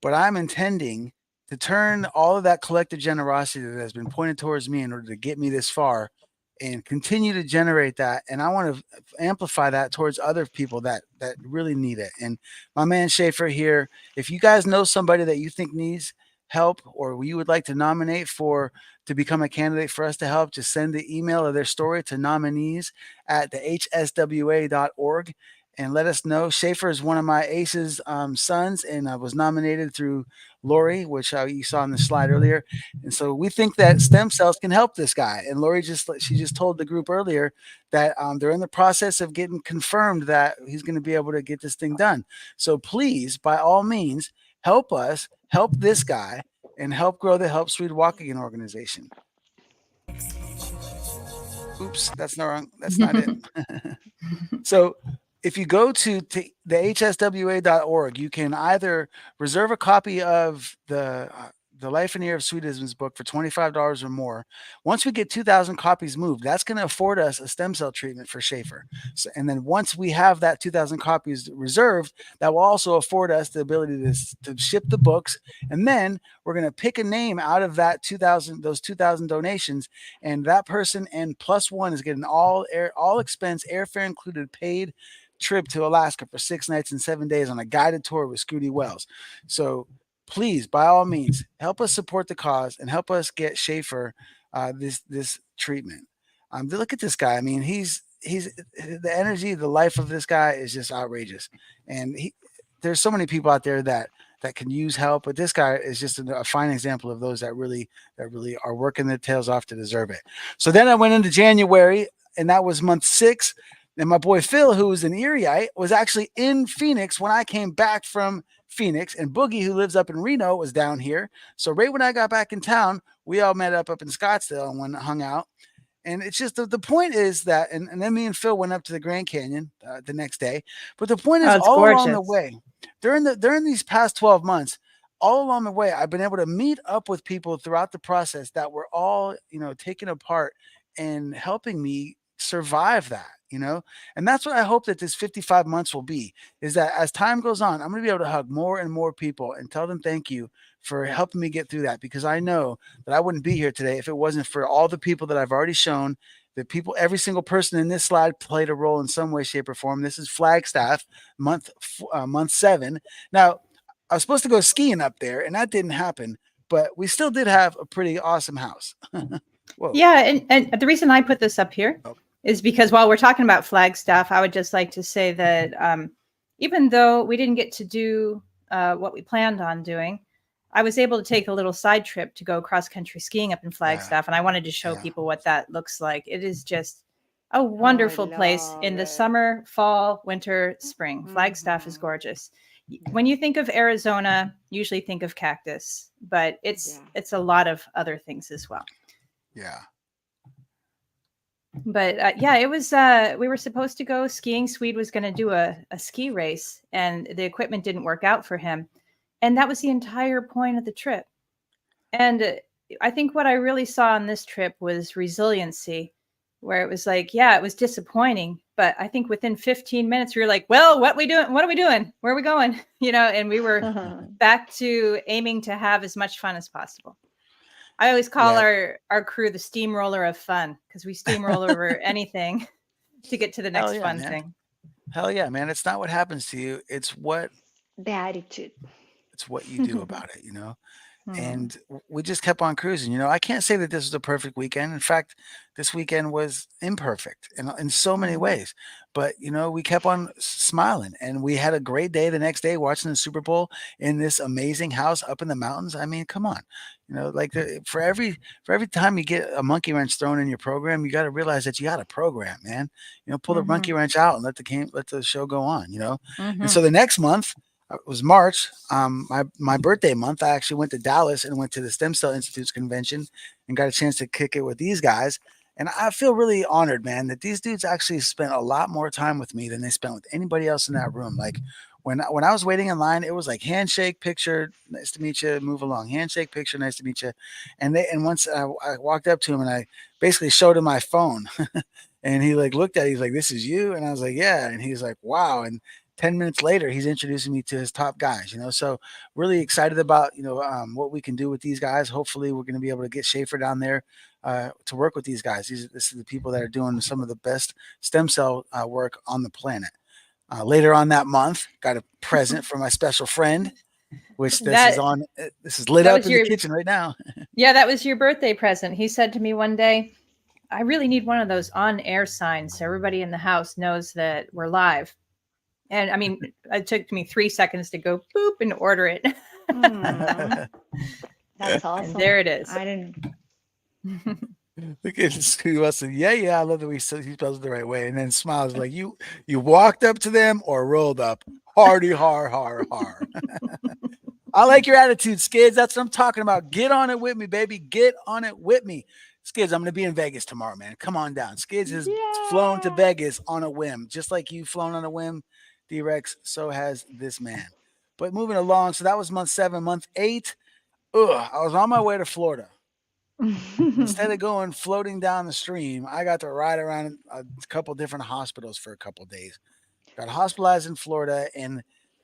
But I'm intending to turn all of that collective generosity that has been pointed towards me in order to get me this far and continue to generate that. And I want to amplify that towards other people that really need it. And my man Schaefer here, if you guys know somebody that you think needs help or you would like to nominate to become a candidate for us to help, just send the email of their story to nominees@thehswa.org and let us know. Schaefer is one of my aces sons, and I was nominated through Lori, which you saw on the slide earlier. And so we think that stem cells can help this guy. And Lori just told the group earlier that they're in the process of getting confirmed that he's going to be able to get this thing done. So please, by all means, help us, help this guy, and help grow the Help Swede Walk Again organization. Oops, that's not wrong. That's not it. So if you go to the hswa.org, you can either reserve a copy of the Life and Year of Sweetisms book for $25 or more. Once we get 2,000 copies moved, that's going to afford us a stem cell treatment for Schaefer. So, and then once we have that 2,000 copies reserved, that will also afford us the ability to ship the books. And then we're going to pick a name out of that 2,000, those 2,000 donations, and that person and plus one is getting all expense, airfare included, paid trip to Alaska for 6 nights and 7 days on a guided tour with Scooty Wells. So please, by all means, help us support the cause and help us get Schaefer this treatment. Look at this guy. I mean, he's the energy, the life of this guy is just outrageous, and there's so many people out there that can use help, but this guy is just a fine example of those that really are working their tails off to deserve it. So then I went into January, and that was month 6. And my boy Phil, who was an Erieite, was actually in Phoenix when I came back from Phoenix. And Boogie, who lives up in Reno, was down here. So right when I got back in town, we all met up in Scottsdale and hung out. And it's just the point is that, and then me and Phil went up to the Grand Canyon the next day. But the point is, all along the way, during these past 12 months, all along the way, I've been able to meet up with people throughout the process that were all, taken apart and helping me survive that. And that's what I hope that this 55 months will be, is that as time goes on, I'm going to be able to hug more and more people and tell them thank you for helping me get through that, because I know that I wouldn't be here today if it wasn't for all the people that I've already shown. The people, every single person in this slide played a role in some way, shape, or form. This is Flagstaff, month 7. Now, I was supposed to go skiing up there, and that didn't happen, but we still did have a pretty awesome house. Whoa. Yeah, and the reason I put this up here is because while we're talking about Flagstaff, I would just like to say that even though we didn't get to do what we planned on doing, I was able to take a little side trip to go cross-country skiing up in Flagstaff, and I wanted to show people what that looks like. It is just a wonderful place in the summer, fall, winter, spring. Flagstaff is gorgeous. When you think of Arizona, usually think of cactus, but it's a lot of other things as well. Yeah. But it was, we were supposed to go skiing. Swede was going to do a ski race, and the equipment didn't work out for him. And that was the entire point of the trip. And I think what I really saw on this trip was resiliency, where it was like, it was disappointing. But I think within 15 minutes, we were like, well, what are we doing? Where are we going? And we were back to aiming to have as much fun as possible. I always call our crew the steamroller of fun, because we steamroll over anything to get to the next fun thing. Hell yeah, man. It's not what happens to you. It's what the attitude. It's what you do about it, And we just kept on cruising. I can't say that this was a perfect weekend. In fact, this weekend was imperfect in so many ways. But, we kept on smiling, and we had a great day the next day watching the Super Bowl in this amazing house up in the mountains. I mean, come on. For every time you get a monkey wrench thrown in your program, you got to realize that you got a program, man. Pull the monkey wrench out and let the show go on, And so the next month, it was March, my birthday month. I actually went to Dallas and went to the Stem Cell Institute's convention and got a chance to kick it with these guys. And I feel really honored, man, that these dudes actually spent a lot more time with me than they spent with anybody else in that room. Like when I was waiting in line, it was like handshake, picture, nice to meet you, move along, handshake, picture, nice to meet you. And once I walked up to him and I basically showed him my phone, and he looked at it, he's like, "This is you?" And I was like, "Yeah." And he's like, "Wow." And 10 minutes later, he's introducing me to his top guys, so really excited about, what we can do with these guys. Hopefully we're going to be able to get Schaefer down there to work with these guys. This is the people that are doing some of the best stem cell work on the planet. Later on that month, got a present from my special friend, which this is lit up in the kitchen right now. Yeah, that was your birthday present. He said to me one day, "I really need one of those on-air signs so everybody in the house knows that we're live." And I mean, it took me 3 seconds to go boop and order it. That's awesome. And there it is. I didn't. Look at Scooty Wilson. Yeah. I love that he spells it the right way, and then smiles like you walked up to them or rolled up. Hardy, har. I like your attitude, Skids. That's what I'm talking about. Get on it with me, baby. Get on it with me. Skids, I'm going to be in Vegas tomorrow, man. Come on down. Skids has flown to Yeah. Vegas on a whim, just like you've flown on a whim, D-Rex. So has this man. But moving along, so that was month 7. Month 8, I was on my way to Florida. Instead of going floating down the stream, I got to ride around a couple different hospitals for a couple days. Got hospitalized in Florida, and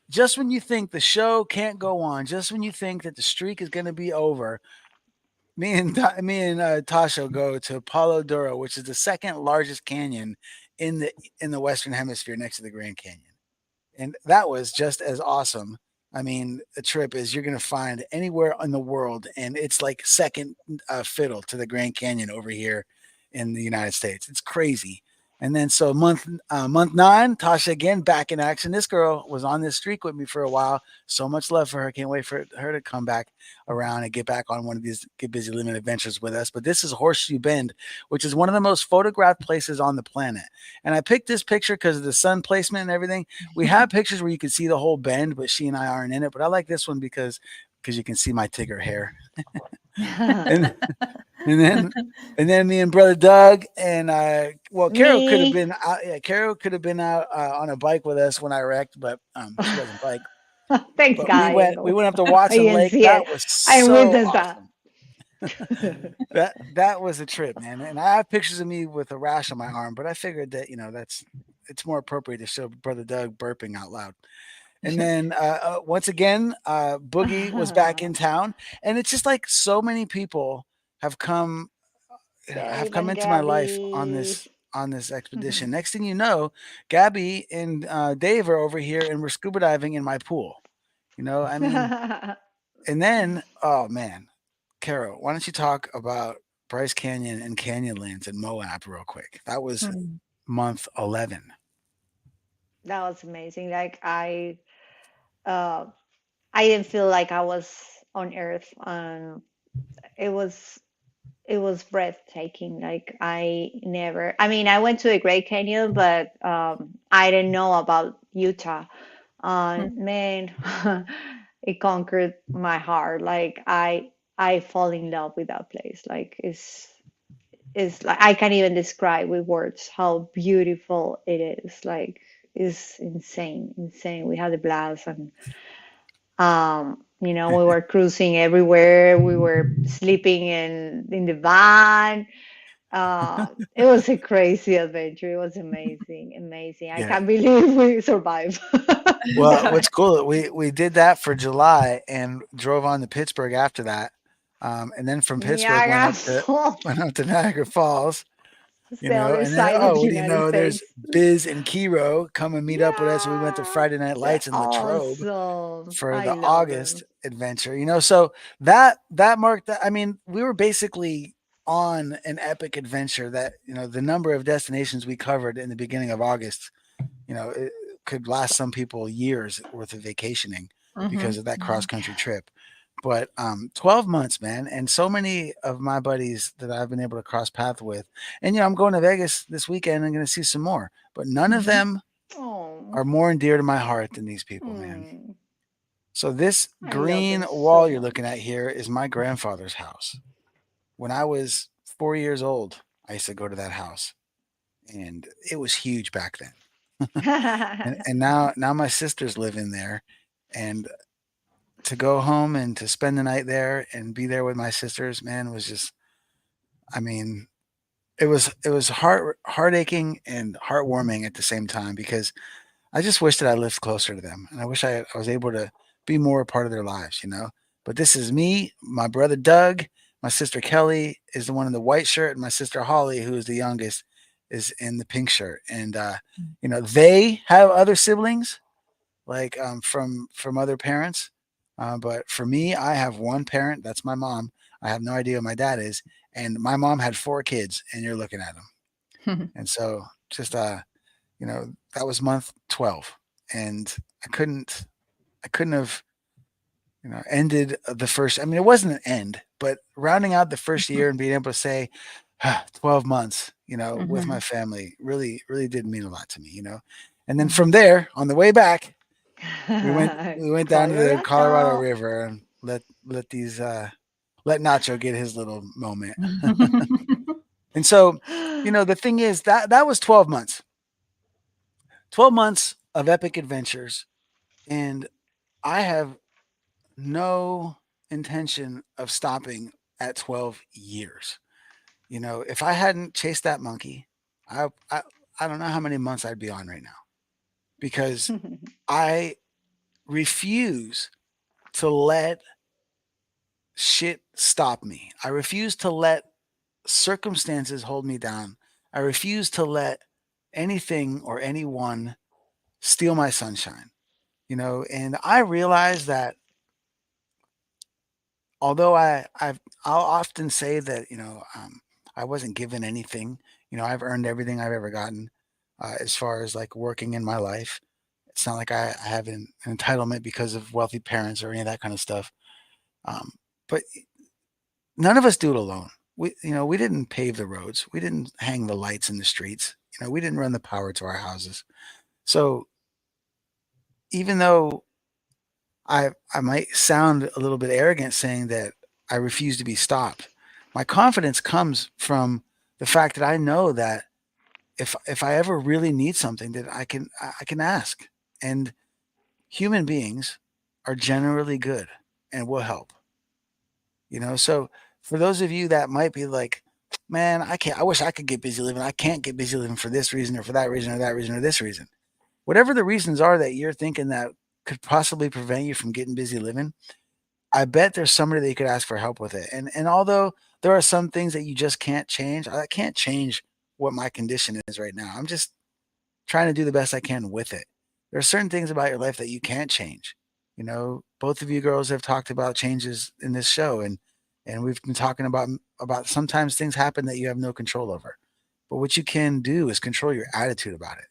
just when you think the show can't go on, just when you think that the streak is going to be over, me and Tasha go to Palo Duro, which is the second largest canyon in the Western Hemisphere, next to the Grand Canyon, and that was just as awesome. I mean, a trip is you're going to find anywhere in the world, and it's like second fiddle to the Grand Canyon over here in the United States. It's crazy. And then so month 9, Tasha again back in action. This girl was on this streak with me for a while. So much love for her. Can't wait for her to come back around and get back on one of these Get Busy Living adventures with us. But this is Horseshoe Bend, which is one of the most photographed places on the planet. And I picked this picture because of the sun placement and everything. We have pictures where you can see the whole bend, but she and I aren't in it. But I like this one because you can see my Tigger hair. and and then me and brother Doug and Carol could have been out. Yeah, Carol could have been out on a bike with us when I wrecked, but she doesn't bike. Thanks, But guys. we went up to Watson Lake. That was I so witnessed awesome. that was a trip, man. And I have pictures of me with a rash on my arm, but I figured that it's more appropriate to show brother Doug burping out loud. And then once again, Boogie was back in town, and it's just like so many people have come into my life on this expedition. Next thing you know, Gabby and Dave are over here, and we're scuba diving in my pool. I mean, and then oh man, Carol, why don't you talk about Bryce Canyon and Canyonlands and Moab real quick? That was month 11. That was amazing. Like I didn't feel like I was on Earth. It was breathtaking. Like I mean, I went to the Great Canyon, but I didn't know about Utah. Man, it conquered my heart. Like I fall in love with that place. Like it's like I can't even describe with words how beautiful it is. Like it's insane. We had a blast, and we were cruising everywhere. We were sleeping in the van. It was a crazy adventure. It was amazing. I can't believe we survived. Well, what's cool, we did that for July and drove on to Pittsburgh after that. And then from Pittsburgh went up to Niagara Falls. The other side of the what do you United know? There's States. Biz and Kiro come and meet up with us. We went to Friday Night Lights in Latrobe Awesome. for I the love August them. adventure. So that marked that. I mean, we were basically on an epic adventure that, the number of destinations we covered in the beginning of August, it could last some people years worth of vacationing because of that cross-country trip. But 12 months, man, and so many of my buddies that I've been able to cross path with. And, I'm going to Vegas this weekend. I'm going to see some more. But none of them are more endear to my heart than these people, man. So this green wall you're looking at here is my grandfather's house. When I was 4 years old, I used to go to that house. And it was huge back then. and now my sisters live in there. And to go home and to spend the night there and be there with my sisters, man, was just, I mean, it was heartaching and heartwarming at the same time, because I just wish that I lived closer to them, and I wish I was able to be more a part of their lives, But this is me, my brother Doug, my sister Kelly is the one in the white shirt, and my sister Holly, who is the youngest, is in the pink shirt. And they have other siblings, like from other parents. But for me, I have one parent. That's my mom. I have no idea who my dad is. And my mom had 4 kids, and you're looking at them. And so just, that was month 12. And I couldn't have, ended the first. I mean, it wasn't an end, but rounding out the first year and being able to say 12 months, with my family really, really did mean a lot to me, And then from there, on the way back, we went down to the Colorado River and let let Nacho get his little moment. And so, the thing is that was 12 months. 12 months of epic adventures. And I have no intention of stopping at 12 years. If I hadn't chased that monkey, I don't know how many months I'd be on right now, because I refuse to let shit stop me. I refuse to let circumstances hold me down. I refuse to let anything or anyone steal my sunshine. And I realize that although I'll often say that I wasn't given anything. I've earned everything I've ever gotten, as far as like working in my life. It's not like I have an entitlement because of wealthy parents or any of that kind of stuff. But none of us do it alone. We didn't pave the roads. We didn't hang the lights in the streets. We didn't run the power to our houses. So even though I might sound a little bit arrogant saying that I refuse to be stopped, my confidence comes from the fact that I know that if I ever really need something, that I can ask, and human beings are generally good and will help. So for those of you that might be like, man, I wish I could get busy living. I can't get busy living for this reason or for that reason or that reason or this reason. Whatever the reasons are that you're thinking that could possibly prevent you from getting busy living, I bet there's somebody that you could ask for help with it. And although there are some things that you just can't change, I can't change what my condition is right now. I'm just trying to do the best I can with it. There are certain things about your life that you can't change. Both of you girls have talked about changes in this show, and we've been talking about sometimes things happen that you have no control over. But what you can do is control your attitude about it.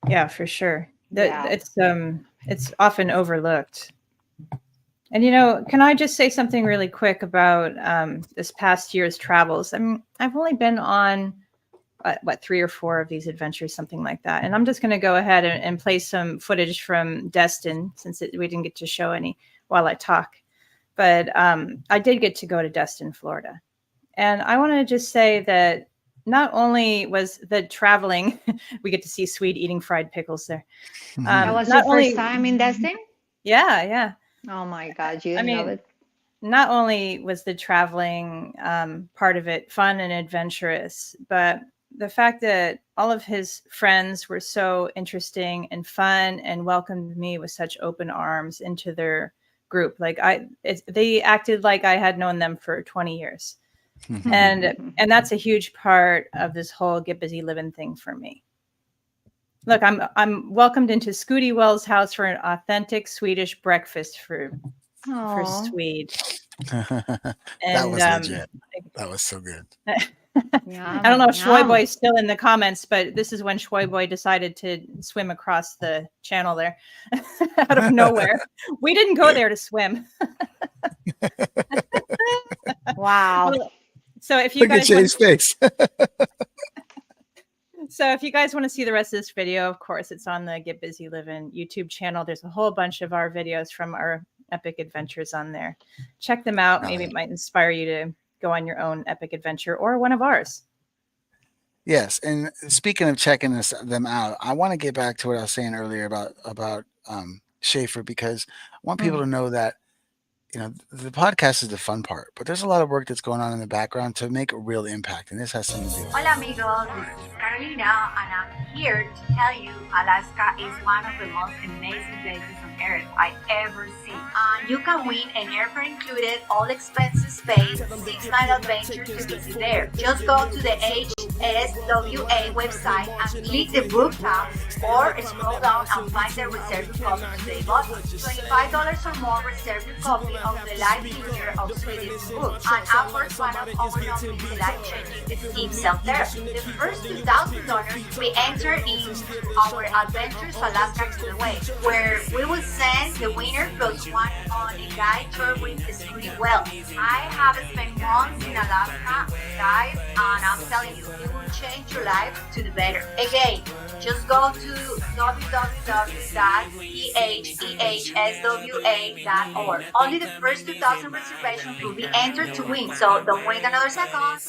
Yeah, for sure. It's often overlooked. And can I just say something really quick about this past year's travels? I've only been on 3 or 4 of these adventures, something like that. And I'm just going to go ahead and play some footage from Destin, since we didn't get to show any while I talk. But I did get to go to Destin, Florida. And I want to just say that not only was the traveling, we get to see Sweet eating fried pickles there. That was your first time in Destin? Yeah. Oh my God, you know it. Not only was the traveling part of it fun and adventurous, but the fact that all of his friends were so interesting and fun and welcomed me with such open arms into their group. Like they acted like I had known them for 20 years. And that's a huge part of this whole get busy living thing for me. Look, I'm welcomed into Scooty Wells' house for an authentic Swedish breakfast for Swede. That was legit. That was so good. I don't know if Schwoy Boy's still in the comments, but this is when Schwoy Boy decided to swim across the channel there out of nowhere. We didn't go there to swim. Wow. Well, so if you guys look at Jay's face. So if you guys want to see the rest of this video, of course, it's on the Get Busy Living YouTube channel. There's a whole bunch of our videos from our epic adventures on there. Check them out. Maybe it might inspire you to go on your own epic adventure or one of ours. Yes. And speaking of checking them out, I want to get back to what I was saying earlier about Schaefer, because I want people to know that the podcast is the fun part, but there's a lot of work that's going on in the background to make a real impact, and this has something to do with it. Hola amigos, this is Carolina, and I'm here to tell you Alaska is one of the most amazing places on earth I ever seen. You can win an airfare included, all expenses paid, 6-night adventure to visit there. Just go to the HSWA website and click the book tab, or scroll down and find the reserve your copy today button. $25 or more reserve your copy of the live feature of Swedish books, and offers one of our non-busy life-changing scheme self-therapy. The first 2,000 donors we enter into our Adventures Alaska Giveaway, where we will send the winner plus one on a guide tour with the screen. Well, I have spent months in Alaska, guys, and I'm telling you, it will change your life to the better. Again, just go to www.phehswa.org. Only the first 2,000 reservations will be entered to win, so don't wait another second.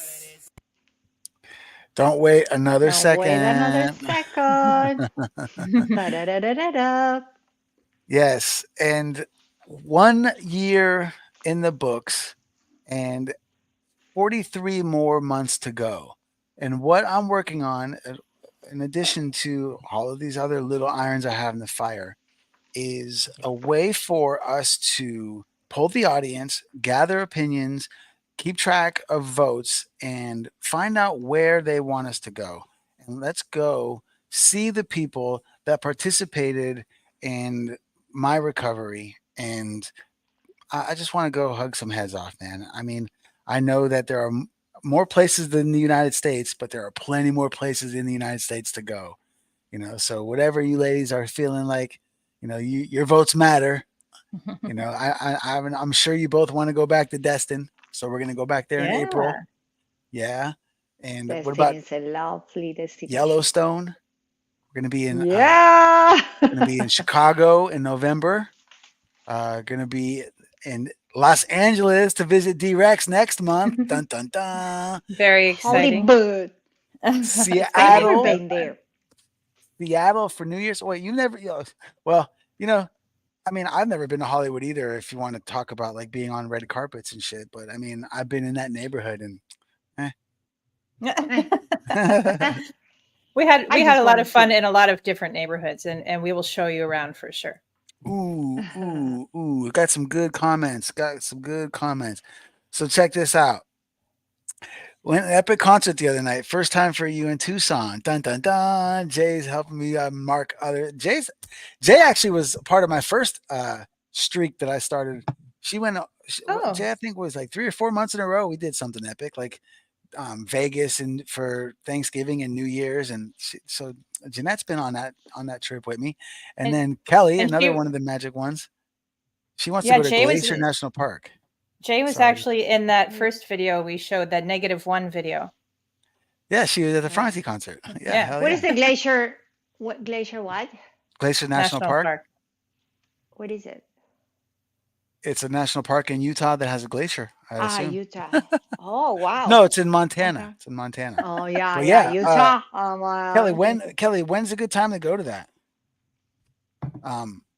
Don't wait another Don't second. wait another second. Da-da-da-da-da-da. Yes, and 1 year in the books, and 43 more months to go. And what I'm working on, in addition to all of these other little irons I have in the fire, is a way for us to poll the audience, gather opinions, keep track of votes, and find out where they want us to go. And let's go see the people that participated in my recovery. And I just want to go hug some heads off, man. I mean, I know that there are more places than the United States, but there are plenty more places in the United States to go. So whatever you ladies are feeling like, your votes matter. I'm sure you both want to go back to Destin, so we're gonna go back there in April. Yeah, and what Destin about is a lovely destination. Yellowstone? We're gonna be in Yeah. Chicago in November. Gonna be in Los Angeles to visit D-Rex next month. Dun dun dun. Very exciting. Hollywood. I've Seattle. never been there. Seattle for New Year's. Wait, you never? Well, I mean, I've never been to Hollywood either. If you want to talk about like being on red carpets and shit, but I mean, I've been in that neighborhood and. We had a lot of fun in a lot of different neighborhoods, and we will show you around for sure. Ooh! Got some good comments. So check this out. Went to an epic concert the other night. First time for you in Tucson. Dun dun dun. Jay's helping me mark other. Jay actually was part of my first streak that I started. She went. Jay, I think was like 3 or 4 months in a row. We did something epic, like Vegas and for Thanksgiving and New Year's, and so Jeanette's been on that trip with me, and then Kelly, another one of the magic ones. She wants to go to Glacier National Park. Jay was actually in that first video we showed, that -1 video. Yeah, she was at the Francie concert. Yeah. What is the glacier? What glacier? What? Glacier National Park. What is it? It's a national park in Utah that has a glacier. I assume. Utah. Oh wow. No, it's in Montana. Okay. It's in Montana. Oh yeah, Utah. Kelly, when's a good time to go to that?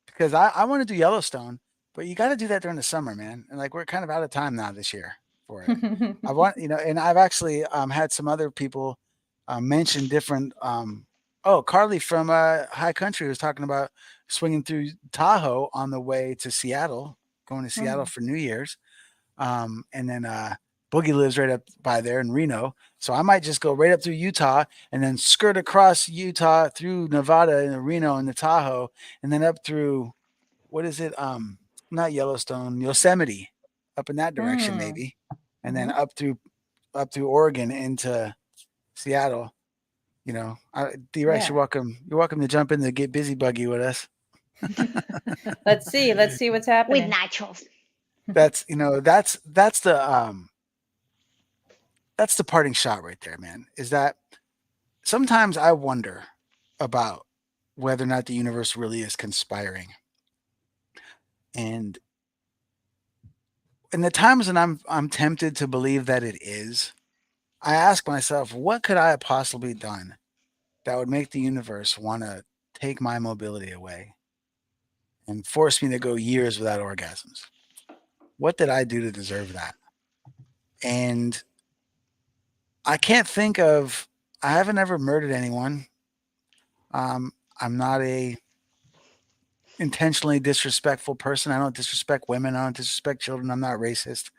Because I want to do Yellowstone, but you got to do that during the summer, man. And like we're kind of out of time now this year for it. I want, and I've actually had some other people mention different. Carly from High Country was talking about swinging through Tahoe on the way to Seattle, going to Seattle for New Year's. And then Boogie lives right up by there in Reno. So I might just go right up through Utah and then skirt across Utah through Nevada and Reno and the Tahoe, and then up through, what is it? Not Yellowstone, Yosemite, up in that direction maybe, and then up through Oregon into Seattle. D-Rex, you're welcome to jump in the Get Busy buggy with us. Let's see what's happening with nachos. That's the parting shot right there, man. Is that sometimes I wonder about whether or not the universe really is conspiring. And in the times when I'm tempted to believe that it is, I ask myself, what could I have possibly done that would make the universe want to take my mobility away and force me to go years without orgasms? What did I do to deserve that? And I can't think of, I haven't ever murdered anyone. I'm not a intentionally disrespectful person. I don't disrespect women. I don't disrespect children. I'm not racist.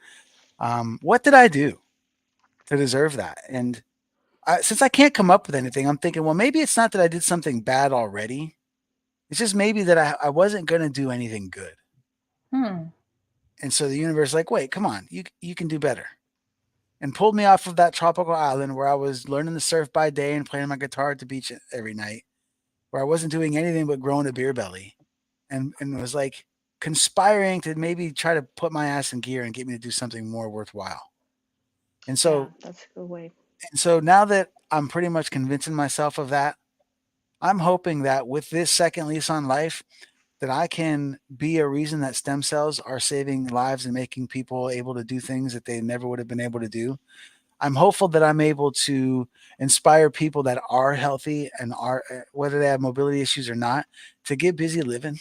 What did I do to deserve that? And since I can't come up with anything, I'm thinking, well, maybe it's not that I did something bad already. It's just maybe that I wasn't going to do anything good. And so the universe like, wait, come on, you can do better. And pulled me off of that tropical island where I was learning to surf by day and playing my guitar at the beach every night, where I wasn't doing anything but growing a beer belly. And it was like, conspiring to maybe try to put my ass in gear and get me to do something more worthwhile. And so, that's a good way. And so now that I'm pretty much convincing myself of that, I'm hoping that with this second lease on life, that I can be a reason that stem cells are saving lives and making people able to do things that they never would have been able to do. I'm hopeful that I'm able to inspire people that are healthy and are, whether they have mobility issues or not, to get busy living.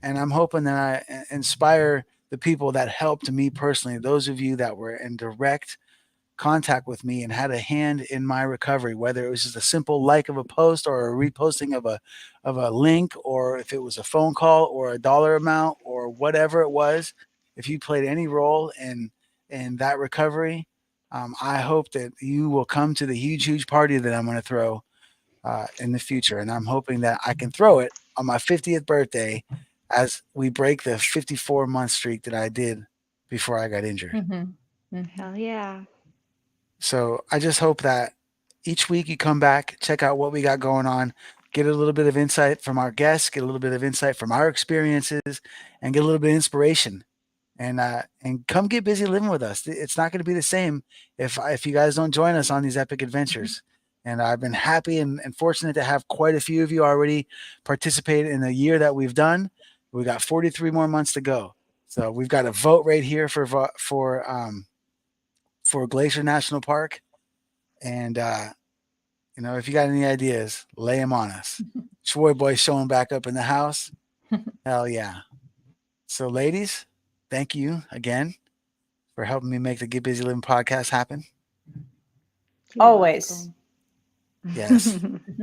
And I'm hoping that I inspire the people that helped me personally, those of you that were in direct contact with me and had a hand in my recovery, whether it was just a simple like of a post or a reposting of a link, or if it was a phone call or a dollar amount or whatever it was. If you played any role in that recovery, I hope that you will come to the huge party that I'm going to throw in the future. And I'm hoping that I can throw it on my 50th birthday as we break the 54-month streak that I did before I got injured. Hell yeah. So I just hope that each week you come back, check out what we got going on, get a little bit of insight from our guests, get a little bit of insight from our experiences, and get a little bit of inspiration. And come get busy living with us. It's not going to be the same if you guys don't join us on these epic adventures. And I've been happy and fortunate to have quite a few of you already participate in the year that we've done. We got 43 more months to go. So we've got a vote right here for Glacier National Park. And, if you got any ideas, lay them on us. Schwoy Boy showing back up in the house. Hell yeah. So ladies, thank you again for helping me make the Get Busy Living podcast happen. Always. Yes.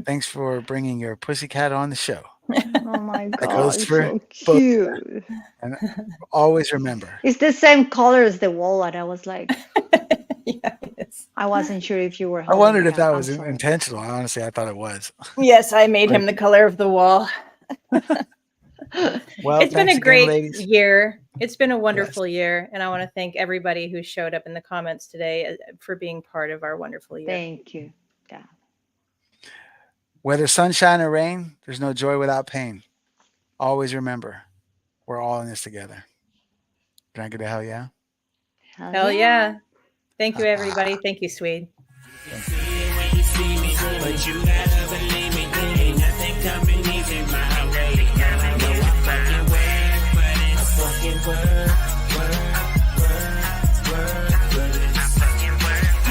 Thanks for bringing your pussycat on the show. Oh my God. That goes for so cute. And always remember. It's the same color as the wallet. I was like, yeah, it is. I wasn't sure if you were. I wondered if that was intentional. Honestly, I thought it was. Yes, I made him the color of the wall. Well, it's been a great ladies. year. It's been a wonderful year. And I want to thank everybody who showed up in the comments today for being part of our wonderful year. Thank you. Yeah. Whether sunshine or rain, there's no joy without pain. Always remember, we're all in this together. Can I get a hell yeah? Hell yeah. Thank you, everybody. Thank you, Swede. But you gotta believe me, ain't nothing coming easy my way. I know I fucking work, but it's a fucking work.